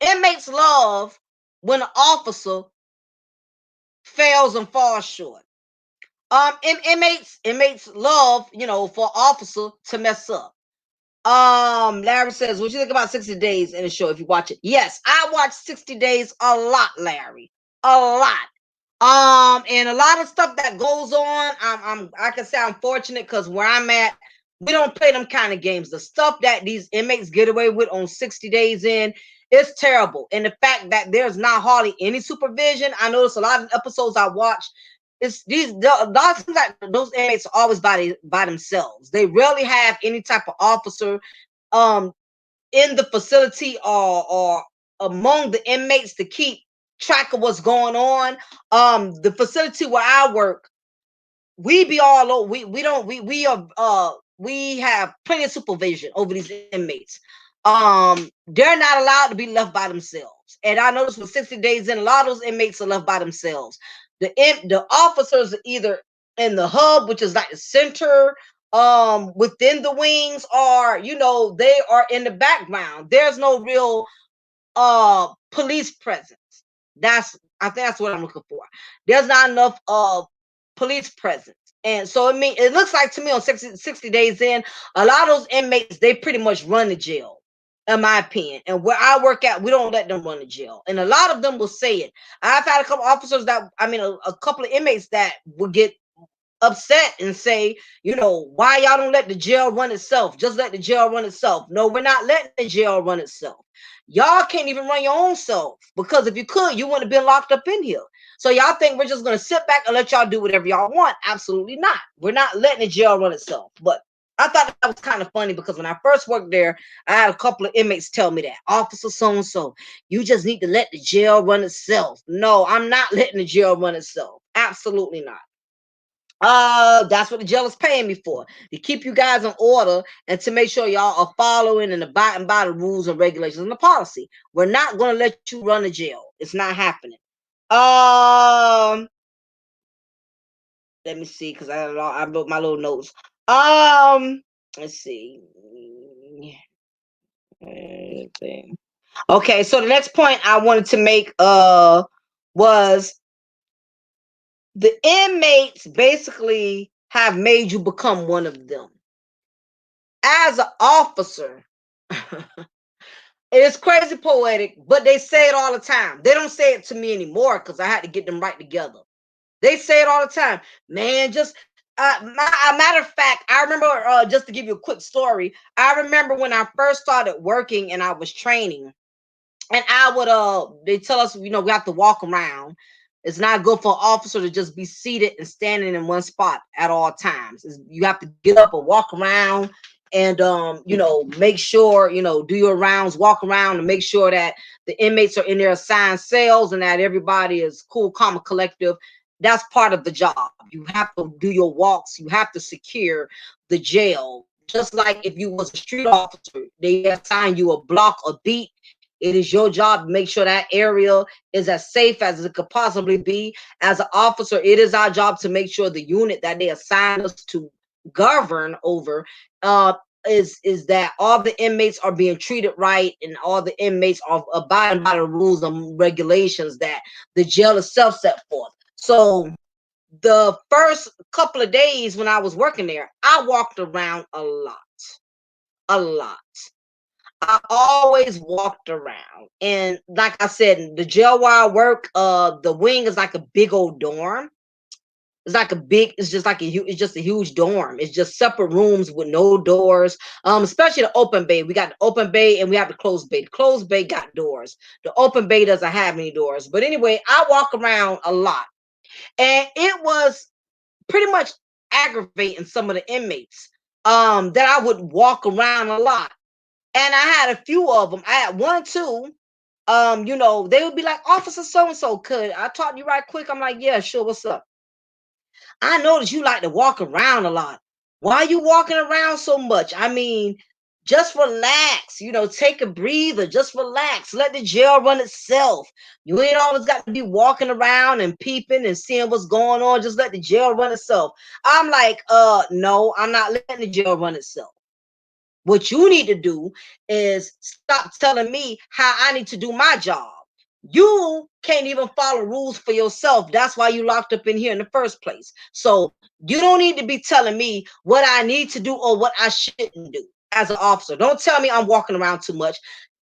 Inmates love when an officer fails and falls short. Inmates love, you know, for officer to mess up. Larry says, what you think about 60 Days in the show if you watch it? Yes, I watch 60 Days a lot, Larry. A lot. And a lot of stuff that goes on, I can say I'm fortunate because where I'm at, we don't play them kind of games. The stuff that these inmates get away with on 60 Days in, it's terrible. And the fact that there's not hardly any supervision. I notice a lot of episodes I watch, it's a lot of times that those inmates are always by themselves. They rarely have any type of officer um in the facility or among the inmates to keep track of what's going on. The facility where I work, we be all over. We don't we have plenty of supervision over these inmates. They're not allowed to be left by themselves. And I noticed with 60 Days in, a lot of those inmates are left by themselves. The officers are either in the hub, which is like the center, within the wings, or you know, they are in the background. There's no real police presence. That's, I think that's what I'm looking for. There's not enough police presence. And so it looks like to me on 60 Days in, a lot of those inmates, they pretty much run the jail, in my opinion. And where I work at, we don't let them run the jail. And a lot of them will say it. I've had a couple officers that, I mean, a couple of inmates that would get upset and say, you know, why y'all don't let the jail run itself? Just let the jail run itself. No, we're not letting the jail run itself. Y'all can't even run your own self, because if you could, you wouldn't have been locked up in here. So y'all think we're just going to sit back and let y'all do whatever y'all want? Absolutely not. We're not letting the jail run itself. But I thought that was kind of funny, because when I first worked there, I had a couple of inmates tell me that, Officer so-and-so, you just need to let the jail run itself. No, I'm not letting the jail run itself. Absolutely not. That's what the jail is paying me for, to keep you guys in order and to make sure y'all are following and abiding by the rules and regulations and the policy. We're not going to let you run the jail. It's not happening. Let me see, because I wrote my little notes. Let's see. Okay, so the next point I wanted to make was the inmates basically have made you become one of them. As an officer, It's crazy poetic, but they say it all the time. They don't say it to me anymore because I had to get them right together. They say it all the time, man. Just a matter of fact, I remember just to give you a quick story. I remember when I first started working and I was training, and I would they tell us, you know, we have to walk around. It's not good for an officer to just be seated and standing in one spot at all times. You have to get up and walk around and you know, make sure, you know, do your rounds, walk around and make sure that the inmates are in their assigned cells and that everybody is cool, calm, and collective. That's part of the job. You have to do your walks, you have to secure the jail. Just like if you was a street officer, they assign you a block, a beat. It is your job to make sure that area is as safe as it could possibly be. As an officer, it is our job to make sure the unit that they assign us to govern over uh, is that all the inmates are being treated right and all the inmates are abiding by the rules and regulations that the jail itself set forth. So the first couple of days when I was working there, I walked around a lot, a lot. I always walked around. And like I said, the jail where I work, the wing is like a big old dorm. It's like a big, it's just like it's just a huge dorm. It's just separate rooms with no doors. Especially the open bay. We got the open bay and we have the closed bay. The closed bay got doors. The open bay doesn't have any doors. But anyway, I walk around a lot. And it was pretty much aggravating some of the inmates. That I would walk around a lot. And I had a few of them. I had one, two. You know, they would be like, Officer so and so, could I talk to you right quick? I'm like, yeah, sure. What's up? I noticed you like to walk around a lot. Why are you walking around so much? I mean, just relax, you know, take a breather, just relax, let the jail run itself. You ain't always got to be walking around and peeping and seeing what's going on. Just let the jail run itself. I'm like, no, I'm not letting the jail run itself. What you need to do is stop telling me how I need to do my job. You can't even follow rules for yourself. That's why you locked up in here in the first place. So you don't need to be telling me what I need to do or what I shouldn't do as an officer. Don't tell me I'm walking around too much.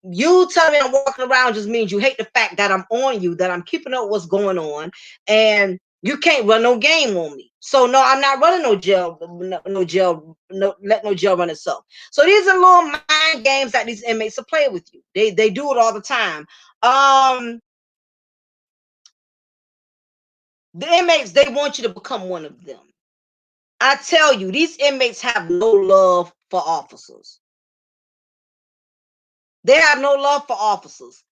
You tell me I'm walking around just means you hate the fact that I'm on you, that I'm keeping up what's going on, and you can't run no game on me. So no, I'm not running no jail, no jail, let no jail run itself. So these are little mind games that these inmates are playing with you. They do it all the time. Um, the inmates, they want you to become one of them. I tell you, these inmates have no love for officers. They have no love for officers.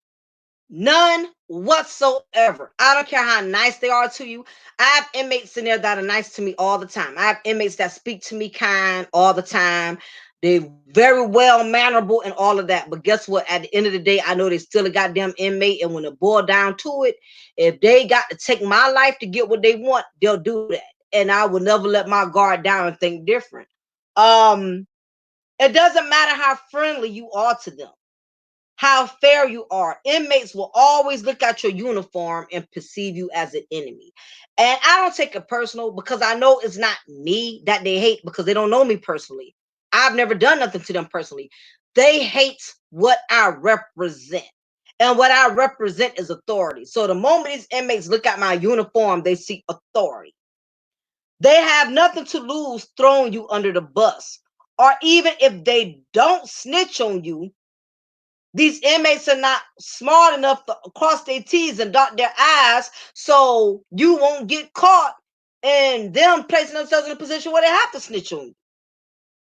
None whatsoever. I don't care how nice they are to you. I have inmates in there that are nice to me all the time. I have inmates that speak to me kind all the time. They're very well mannerable and all of that. But guess what? At the end of the day, I know they still a goddamn inmate. And when it boils down to it, if they got to take my life to get what they want, they'll do that. And I will never let my guard down and think different. Um, it doesn't matter how friendly you are to them, how fair you are. Inmates will always look at your uniform and perceive you as an enemy. And I don't take it personal because I know it's not me that they hate because they don't know me personally. I've never done nothing to them personally. They hate what I represent. And what I represent is authority. So the moment these inmates look at my uniform, they see authority. They have nothing to lose throwing you under the bus. Or even if they don't snitch on you, these inmates are not smart enough to cross their T's and dot their I's, so you won't get caught and them placing themselves in a position where they have to snitch on you.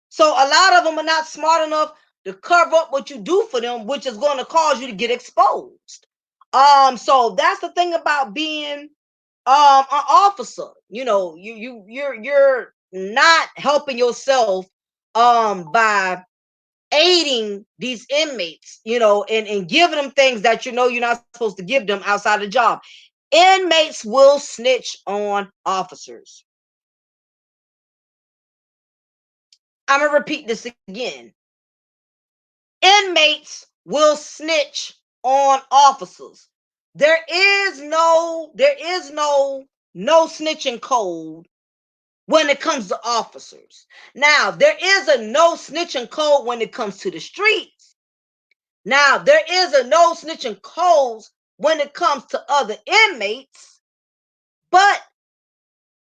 So a lot of them are not smart enough to cover up what you do for them, which is going to cause you to get exposed. So that's the thing about being an officer. You know, you're not helping yourself by aiding these inmates, you know, and giving them things that you know you're not supposed to give them outside the job. Inmates will snitch on officers. I'm gonna repeat this again. Inmates will snitch on officers. There is no snitching code when it comes to officers. Now, there is a no snitching code when it comes to the streets. Now, there is a no snitching code when it comes to other inmates, but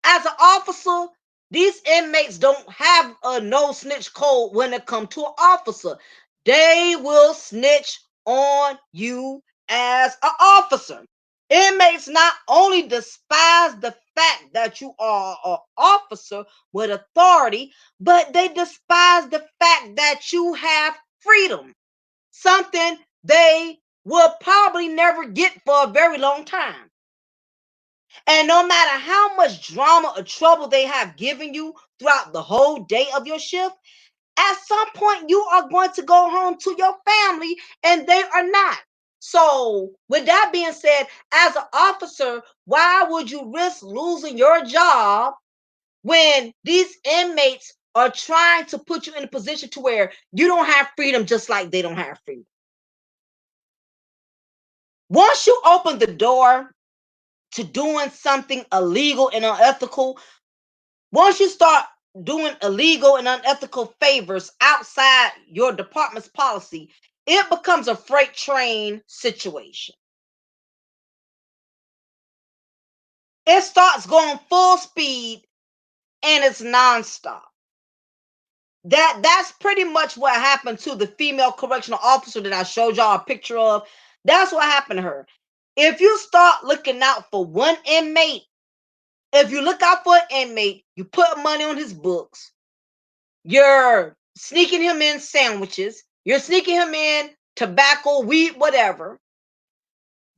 as an officer, these inmates don't have a no snitch code when it comes to an officer. They will snitch on you as an officer. Inmates not only despise the fact that you are an officer with authority, but they despise the fact that you have freedom, something they will probably never get for a very long time. And no matter how much drama or trouble they have given you throughout the whole day of your shift, at some point you are going to go home to your family and they are not. So, with that being said, as an officer, why would you risk losing your job when these inmates are trying to put you in a position to where you don't have freedom just like they don't have freedom? Once you open the door to doing something illegal and unethical, once you start doing illegal and unethical favors outside your department's policy, it becomes a freight train situation. It starts going full speed and it's nonstop. That's pretty much what happened to the female correctional officer that I showed y'all a picture of. That's what happened to her. If you start looking out for one inmate, if you look out for an inmate, you put money on his books, you're sneaking him in sandwiches, you're sneaking him in tobacco, weed, whatever.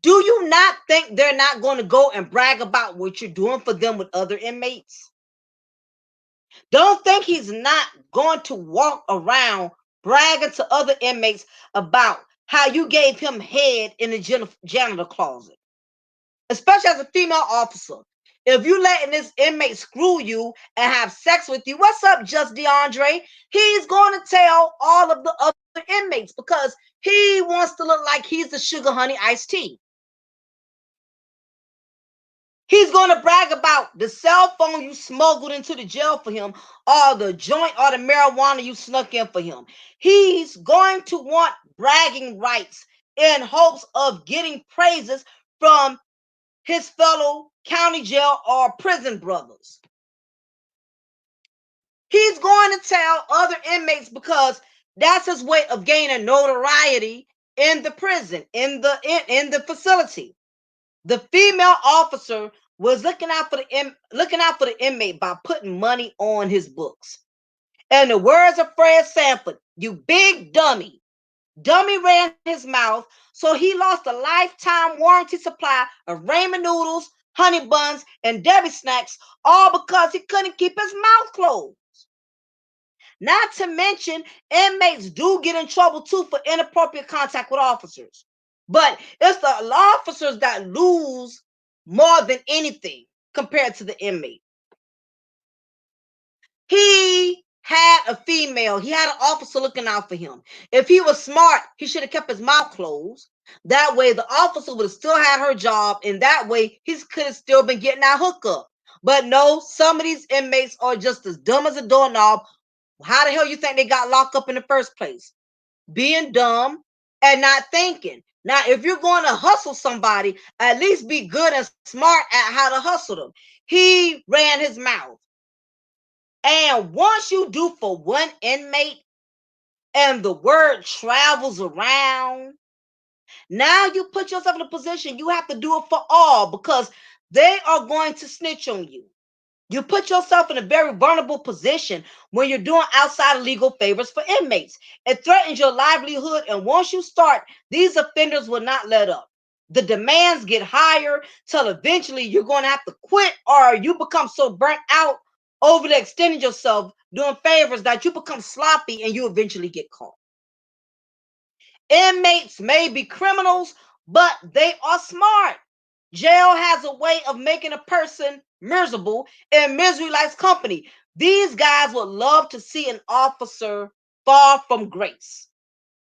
Do you not think they're not going to go and brag about what you're doing for them with other inmates? Don't think he's not going to walk around bragging to other inmates about how you gave him head in the janitor closet, especially as a female officer. If you letting this inmate screw you and have sex with you, what's up, Just DeAndre? He's going to tell all of the other inmates because he wants to look like he's the sugar honey iced tea. He's going to brag about the cell phone you smuggled into the jail for him, or the joint or the marijuana you snuck in for him. He's going to want bragging rights in hopes of getting praises from his fellow county jail or prison brothers. He's going to tell other inmates because that's his way of gaining notoriety in the prison, in the facility. The female officer was looking out for the inmate by putting money on his books. In the words of Fred Sanford, "You big dummy." Dummy ran his mouth, so he lost a lifetime warranty supply of ramen noodles, honey buns, and Debbie snacks, all because he couldn't keep his mouth closed. Not to mention, inmates do get in trouble too for inappropriate contact with officers. But it's the officers that lose more than anything compared to the inmate. He had a female, he had an officer looking out for him. If he was smart, he should have kept his mouth closed. That way, the officer would have still had her job, and that way, he could have still been getting that hookup. But no, some of these inmates are just as dumb as a doorknob. How the hell you think they got locked up in the first place? Being dumb and not thinking. Now, if you're going to hustle somebody, at least be good and smart at how to hustle them. He ran his mouth. And once you do for one inmate and the word travels around, now you put yourself in a position you have to do it for all because they are going to snitch on you. You put yourself in a very vulnerable position when you're doing outside of legal favors for inmates. It threatens your livelihood, and once you start, these offenders will not let up. The demands get higher till eventually you're going to have to quit, or you become so burnt out over extending yourself doing favors that you become sloppy and you eventually get caught. Inmates may be criminals, but they are smart. Jail has a way of making a person miserable, and misery likes company. These guys would love to see an officer far from grace.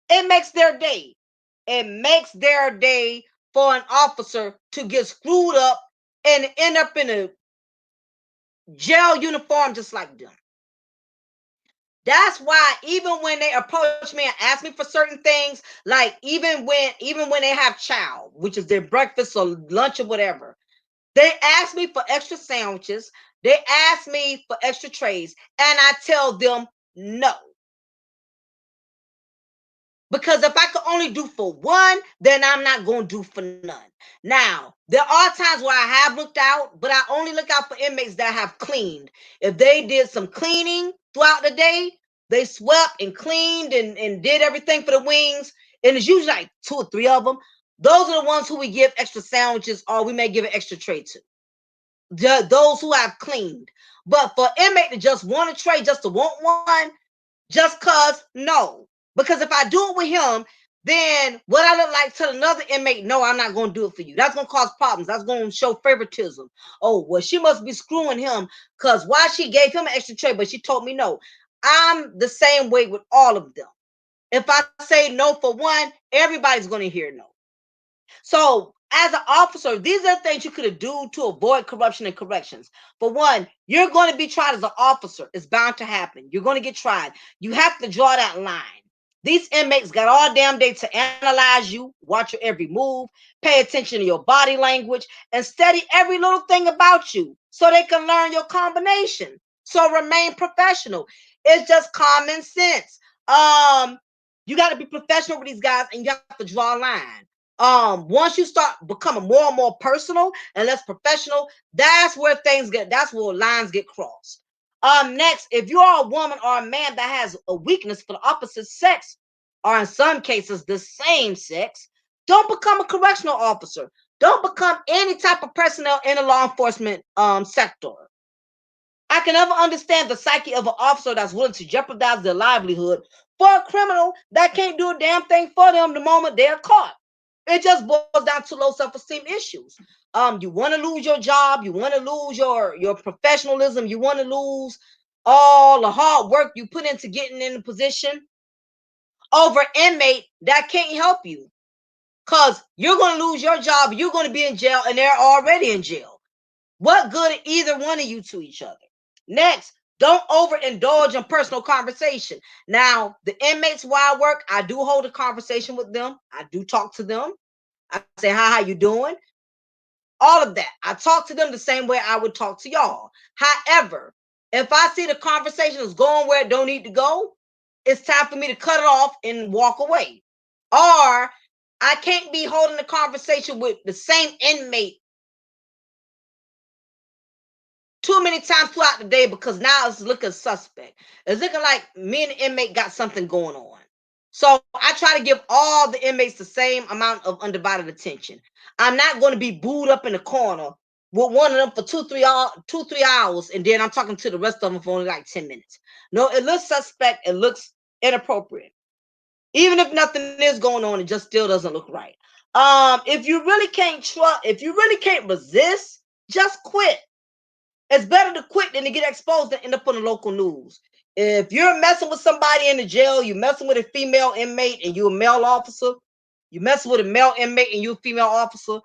It makes their day. It makes their day for an officer to get screwed up and end up in a jail uniform just like them. That's why even when they approach me and ask me for certain things, like even when they have chow, which is their breakfast or lunch or whatever, they ask me for extra sandwiches, they ask me for extra trays, and I tell them no. Because if I could only do for one, then I'm not going to do for none. Now, there are times where I have looked out, but I only look out for inmates that have cleaned. If they did some cleaning throughout the day, they swept and cleaned and did everything for the wings, and it's usually like 2 or 3 of them. Those are the ones who we give extra sandwiches or we may give an extra tray to. Those who have cleaned. But for inmate to just want a tray, just to want one, just cause, no. Because if I do it with him, then what I look like to another inmate, no, I'm not going to do it for you. That's going to cause problems. That's going to show favoritism. Oh, well, she must be screwing him because why she gave him an extra tray, but she told me no. I'm the same way with all of them. If I say no for one, everybody's going to hear no. So, as an officer, these are things you could do to avoid corruption in corrections. For one, you're going to be tried as an officer. It's bound to happen. You're going to get tried. You have to draw that line. These inmates got all damn day to analyze you, watch your every move, pay attention to your body language, and study every little thing about you so they can learn your combination. So remain professional. It's just common sense. You got to be professional with these guys, and you have to draw a line. Once you start becoming more and more personal and less professional, that's where lines get crossed. Next, if you are a woman or a man that has a weakness for the opposite sex, or in some cases the same sex, don't become a correctional officer. Don't become any type of personnel in the law enforcement sector. I can never understand the psyche of an officer that's willing to jeopardize their livelihood for a criminal that can't do a damn thing for them the moment they're caught. It just boils down to low self-esteem issues. You want to lose your job, you want to lose your professionalism, you want to lose all the hard work you put into getting in the position over inmate that can't help you. Because you're going to lose your job, you're going to be in jail, and they're already in jail. What good are either one of you to each other? Next, don't overindulge in personal conversation. Now, the inmates where I work, I do hold a conversation with them. I do talk to them. I say, hi, how you doing? All of that. I talk to them the same way I would talk to y'all. However, if I see the conversation is going where it don't need to go, it's time for me to cut it off and walk away. Or I can't be holding a conversation with the same inmate too many times throughout the day because now it's looking suspect. It's looking like me and the inmate got something going on. So I try to give all the inmates the same amount of undivided attention. I'm not going to be booed up in the corner with one of them for 2, 3 hours, and then I'm talking to the rest of them for only like 10 minutes. No, it looks suspect. It looks inappropriate. Even if nothing is going on, it just still doesn't look right. If you really can't trust, if you really can't resist, just quit. It's better to quit than to get exposed and end up on the local news. If you're messing with somebody in the jail, you're messing with a female inmate and you're a male officer, you messing with a male inmate and you're a female officer,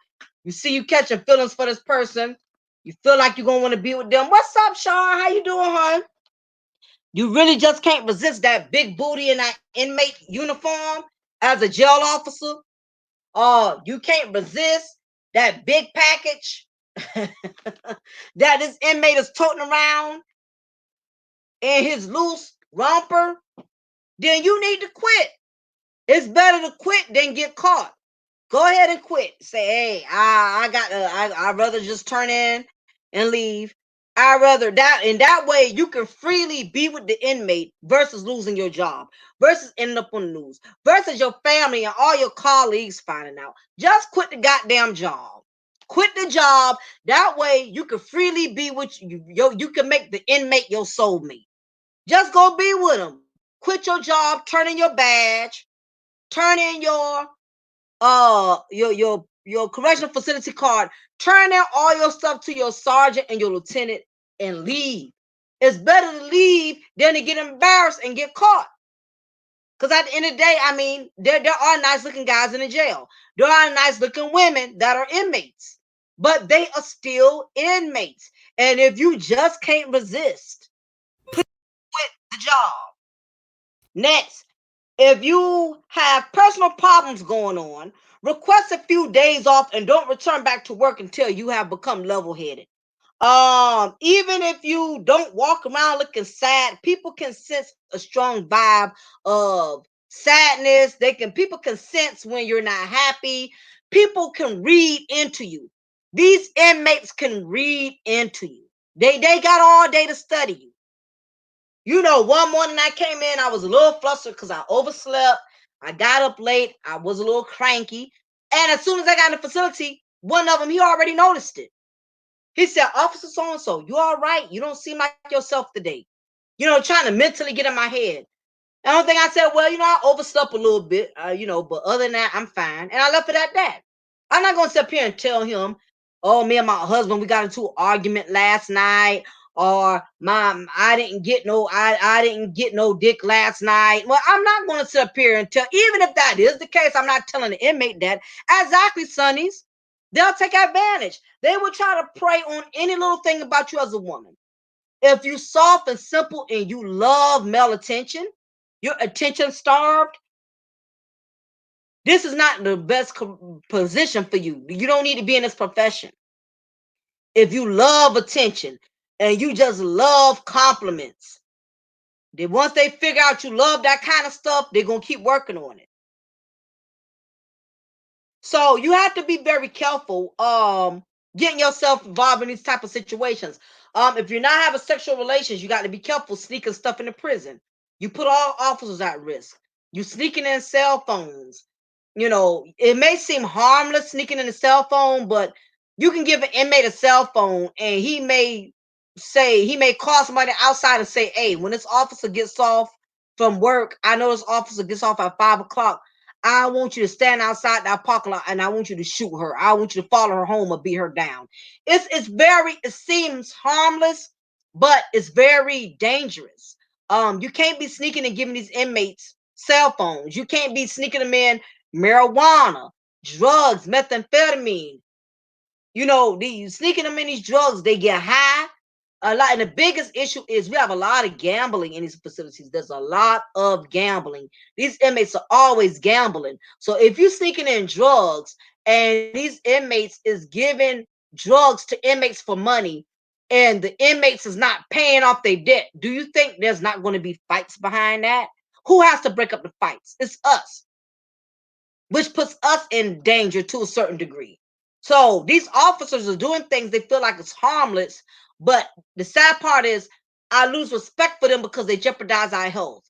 you see you catching feelings for this person, you feel like you're going to want to be with them. What's up, Sean? How you doing, hon? You really just can't resist that big booty in that inmate uniform as a jail officer. You can't resist that big package that this inmate is toting around in his loose romper, then you need to quit. It's better to quit than get caught. Go ahead and quit. Say, hey, I'd rather just turn in and leave. I rather that, and that way you can freely be with the inmate versus losing your job, versus ending up on the news, versus your family and all your colleagues finding out. Just quit the goddamn job. Quit the job. That way you can freely be with you. You can make the inmate your soulmate. Just go be with them. Quit your job, turn in your badge, turn in your correctional facility card, turn in all your stuff to your sergeant and your lieutenant and leave. It's better to leave than to get embarrassed and get caught. Because at the end of the day, I mean, there are nice looking guys in the jail. There are nice looking women that are inmates, but they are still inmates. And if you just can't resist, quit the job. Next, if you have personal problems going on, request a few days off and don't return back to work until you have become level-headed. Even if you don't walk around looking sad, people can sense a strong vibe of sadness. People can sense when you're not happy. People can read into you. These inmates can read into you. They got all day to study you. One morning I came in, I was a little flustered because I overslept. I got up late. I was a little cranky. And as soon as I got in the facility, one of them, he already noticed it. He said, Officer so and so, you all right? You don't seem like yourself today. Trying to mentally get in my head. And the only thing I said, well, I overslept a little bit, but other than that, I'm fine. And I left it at that. I'm not going to sit up here and tell him, oh, me and my husband, we got into an argument last night, or I didn't get no dick last night. Well, I'm not going to sit up here and tell, even if that is the case, I'm not telling the inmate that. Exactly, Sonnies. They'll take advantage. They will try to prey on any little thing about you as a woman. If you soft and simple and you love male attention, you're attention starved, this is not the best position for you. You don't need to be in this profession. If you love attention and you just love compliments, then once they figure out you love that kind of stuff, they're going to keep working on it. So you have to be very careful getting yourself involved in these type of situations. If you're not having sexual relations, you got to be careful sneaking stuff in the prison. You put all officers at risk. You sneaking in cell phones. It may seem harmless sneaking in a cell phone, but you can give an inmate a cell phone and he may call somebody outside and say, hey, when this officer gets off from work, I know this officer gets off at 5 o'clock. I want you to stand outside that parking lot and I want you to shoot her. I want you to follow her home or beat her down. It seems harmless, but it's very dangerous. You can't be sneaking and giving these inmates cell phones. You can't be sneaking them in marijuana, drugs, methamphetamine. These sneaking them in these drugs, they get high a lot. And the biggest issue is we have a lot of gambling in these facilities. There's a lot of gambling. These inmates are always gambling. So if you're sneaking in drugs and these inmates is giving drugs to inmates for money and the inmates is not paying off their debt, do you think there's not going to be fights behind that? Who has to break up the fights? It's us, which puts us in danger to a certain degree. So these officers are doing things they feel like it's harmless, but the sad part is I lose respect for them because they jeopardize our health.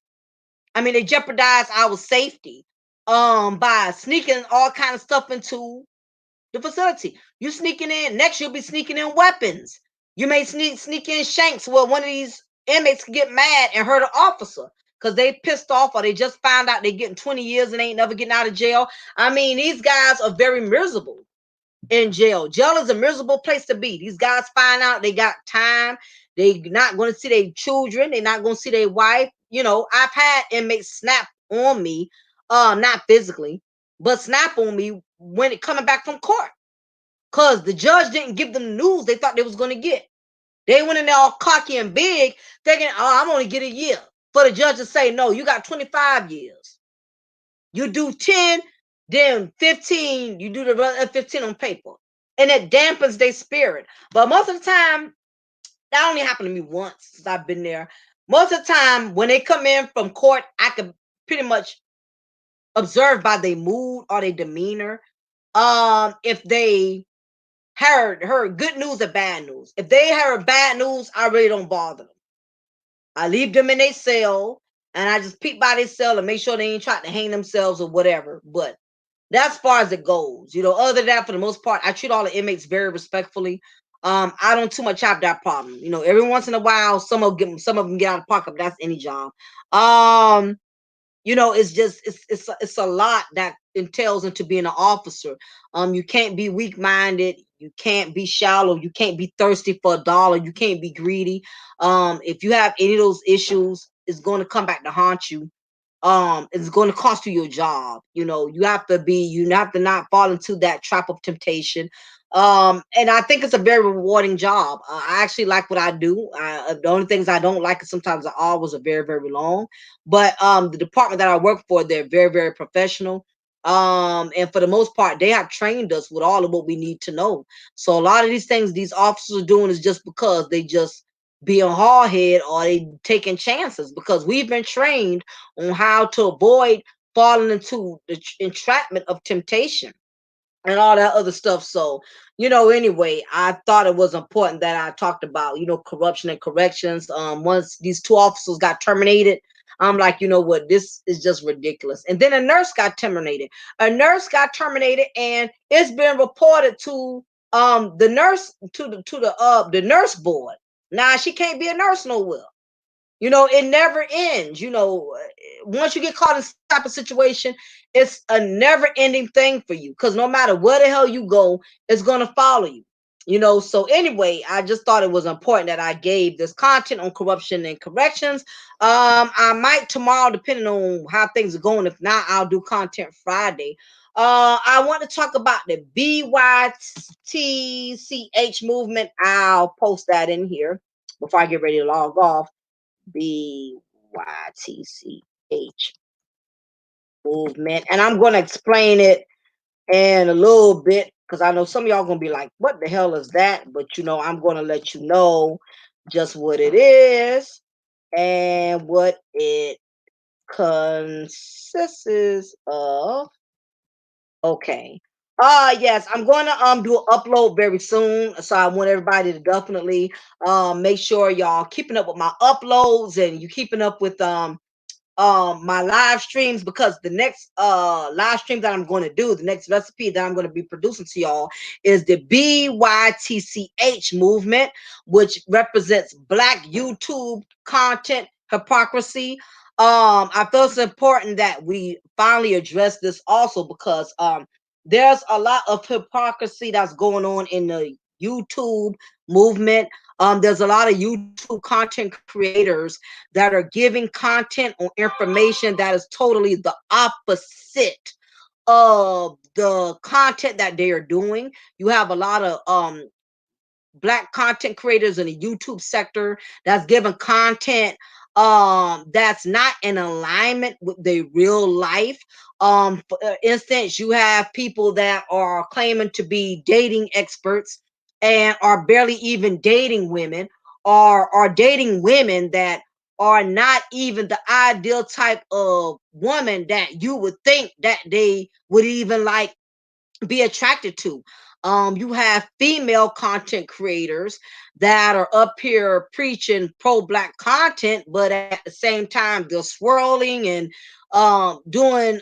I mean, they jeopardize our safety by sneaking all kind of stuff into the facility. You sneaking in, next you'll be sneaking in weapons. You may sneak in shanks where one of these inmates can get mad and hurt an officer because they pissed off or they just found out they're getting 20 years and ain't never getting out of jail. I mean, these guys are very miserable in jail. Jail is a miserable place to be. These guys find out they got time. They not going to see their children. They're not going to see their wife. I've had inmates snap on me, not physically, but snap on me when it coming back from court. Because the judge didn't give them the news they thought they was going to get. They went in there all cocky and big, thinking, oh, I'm going to get a year. For the judge to say, no, you got 25 years. You do 10, then 15, you do the 15 on paper. And it dampens their spirit. But most of the time, that only happened to me once since I've been there. Most of the time, when they come in from court, I could pretty much observe by their mood or their demeanor. If they heard good news or bad news. If they heard bad news, I really don't bother them. I leave them in their cell and I just peek by their cell and make sure they ain't trying to hang themselves or whatever. But that's as far as it goes. Other than that, for the most part, I treat all the inmates very respectfully. I don't too much have that problem. Every once in a while, some of them get out of pocket, but that's any job. It's just it's a lot that entails into being an officer. You can't be weak-minded, you can't be shallow, you can't be thirsty for a dollar, you can't be greedy. If you have any of those issues, it's going to come back to haunt you. It's going to cost you your job. You have to not fall into that trap of temptation. And I think it's a very rewarding job. I actually like what I do. The only things I don't like is sometimes the hours are very, very long. But the department that I work for, they're very, very professional. And for the most part, they have trained us with all of what we need to know. So a lot of these things these officers are doing is just because they just being hard head or they taking chances because we've been trained on how to avoid falling into the entrapment of temptation and all that other stuff. So, anyway, I thought it was important that I talked about, corruption and corrections. Once these two officers got terminated, I'm like, you know what, this is just ridiculous. And then a nurse got terminated. A nurse got terminated, and it's been reported to the nurse the nurse board. Now she can't be a nurse nowhere. It never ends. Once you get caught in this type of situation, it's a never ending thing for you because no matter where the hell you go, it's going to follow you. So anyway, I just thought it was important that I gave this content on corruption and corrections. I might tomorrow, depending on how things are going. If not, I'll do content Friday. I want to talk about the BYTCH movement. I'll post that in here before I get ready to log off. BYTCH movement. And I'm going to explain it in a little bit because I know some of y'all going to be like, what the hell is that? But I'm going to let you know just what it is and what it consists of. Okay. Yes, I'm going to do an upload very soon. So I want everybody to definitely make sure y'all keeping up with my uploads and you keeping up with my live streams because the next live stream that I'm going to do, the next recipe that I'm going to be producing to y'all is the BYTCH movement, which represents Black YouTube content hypocrisy. I feel it's important that we finally address this also because there's a lot of hypocrisy that's going on in the YouTube movement. There's a lot of YouTube content creators that are giving content on information that is totally the opposite of the content that they are doing. You have a lot of Black content creators in the YouTube sector that's giving content that's not in alignment with their real life. For instance, you have people that are claiming to be dating experts and are barely even dating women, or are dating women that are not even the ideal type of woman that you would think that they would even like be attracted to. You have female content creators that are up here preaching pro-black content, but at the same time they're swirling and doing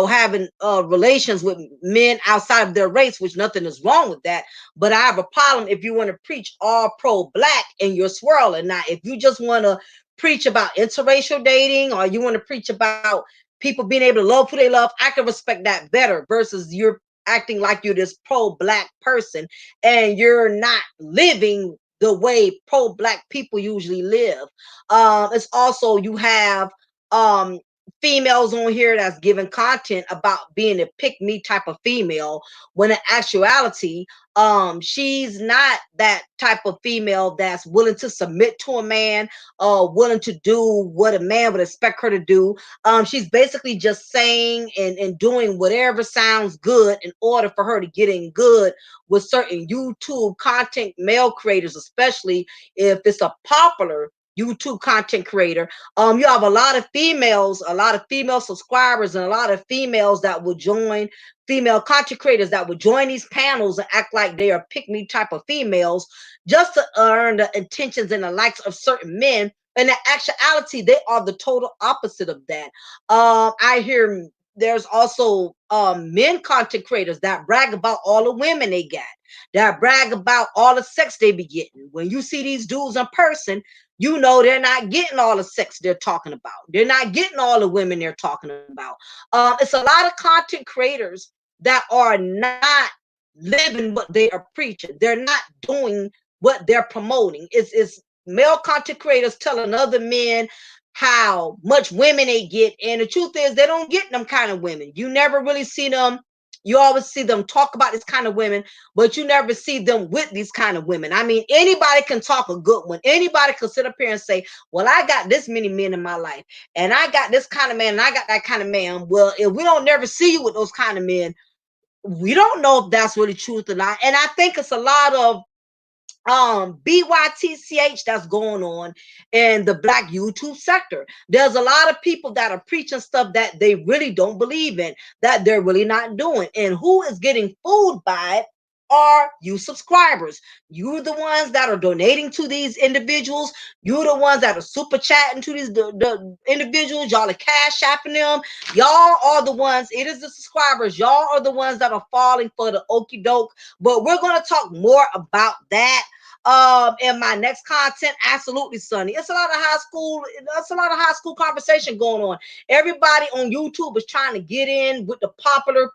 having relations with men outside of their race, which nothing is wrong with that. But I have a problem if you want to preach all pro-black and you're swirling. Now, if you just want to preach about interracial dating or you want to preach about people being able to love who they love, I can respect that better versus you're acting like you're this pro-black person and you're not living the way pro-black people usually live. It's also you have females on here that's giving content about being a pick me type of female when in actuality she's not that type of female that's willing to submit to a man, willing to do what a man would expect her to do. She's basically just saying and doing whatever sounds good in order for her to get in good with certain YouTube content male creators, especially if it's a popular YouTube content creator. You have a lot of females, a lot of female subscribers, and a lot of females that will join, female content creators that would join these panels and act like they are pick me type of females just to earn the intentions and the likes of certain men. In actuality, they are the total opposite of that. I hear there's also men content creators that brag about all the women they got, that brag about all the sex they be getting. When you see these dudes in person, you know they're not getting all the sex they're talking about. They're not getting all the women they're talking about. It's a lot of content creators that are not living what they are preaching. They're not doing what they're promoting. It's male content creators telling other men how much women they get, and the truth is they don't get them kind of women. You never really see them, You always see them talk about this kind of women, but you never see them with these kind of women. I mean, anybody can talk a good one. Anybody can sit up here and say, well, I got this many men in my life, and I got this kind of man, and I got that kind of man. Well, if we don't never see you with those kind of men, we don't know if that's really truth or not. And I think it's a lot of BYTCH that's going on in the black YouTube sector. There's a lot of people that are preaching stuff that they really don't believe in, that they're really not doing. And who is getting fooled by it are you subscribers. You're the ones that are donating to these individuals. You're the ones that are super chatting to these the individuals. Y'all are cash apping them. Y'all are the ones, it is the subscribers. Y'all are the ones that are falling for the okie doke. But we're going to talk more about that in my next content. Absolutely, Sonny. It's a lot of high school, that's a lot of high school conversation going on. Everybody on YouTube is trying to get in with the popular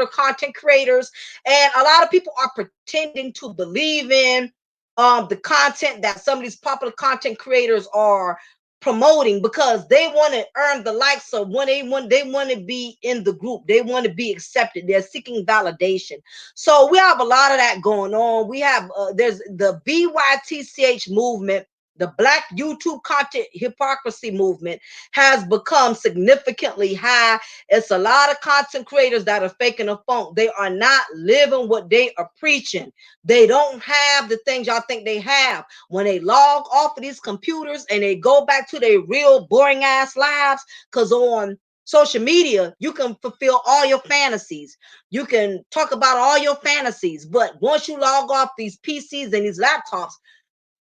content creators, and a lot of people are pretending to believe in the content that some of these popular content creators are promoting, because they want to earn the likes of when they want to be in the group, they want to be accepted, they're seeking validation. So we have a lot of that going on. We have there's the BYTCH movement. The black YouTube content hypocrisy movement has become significantly high. It's a lot of content creators that are faking a funk. They are not living what they are preaching. They don't have the things y'all think they have. When they log off of these computers and they go back to their real boring ass lives, because on social media, you can fulfill all your fantasies. You can talk about all your fantasies. But once you log off these PCs and these laptops,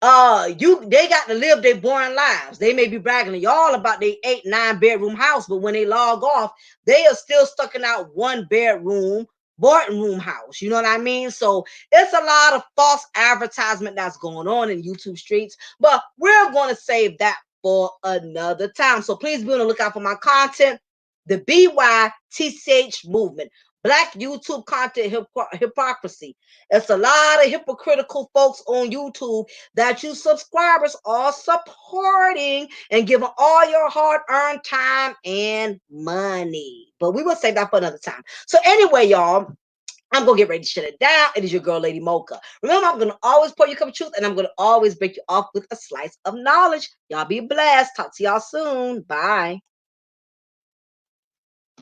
they got to live their boring lives. They may be bragging to y'all about their 8-9 bedroom house, but when they log off, they are still stuck in that 1 bedroom boarding room house. You know what I mean? So it's a lot of false advertisement that's going on in YouTube streets, but we're going to save that for another time. So please be on the lookout for my content. The BYTCH movement, black YouTube content hypocrisy. It's a lot of hypocritical folks on YouTube that you subscribers are supporting and giving all your hard-earned time and money. But we will save that for another time. So anyway, y'all, I'm gonna get ready to shut it down. It is your girl, Lady Mocha. Remember, I'm gonna always pour you a cup of truth, and I'm gonna always break you off with a slice of knowledge. Y'all be blessed. Talk to y'all soon. Bye.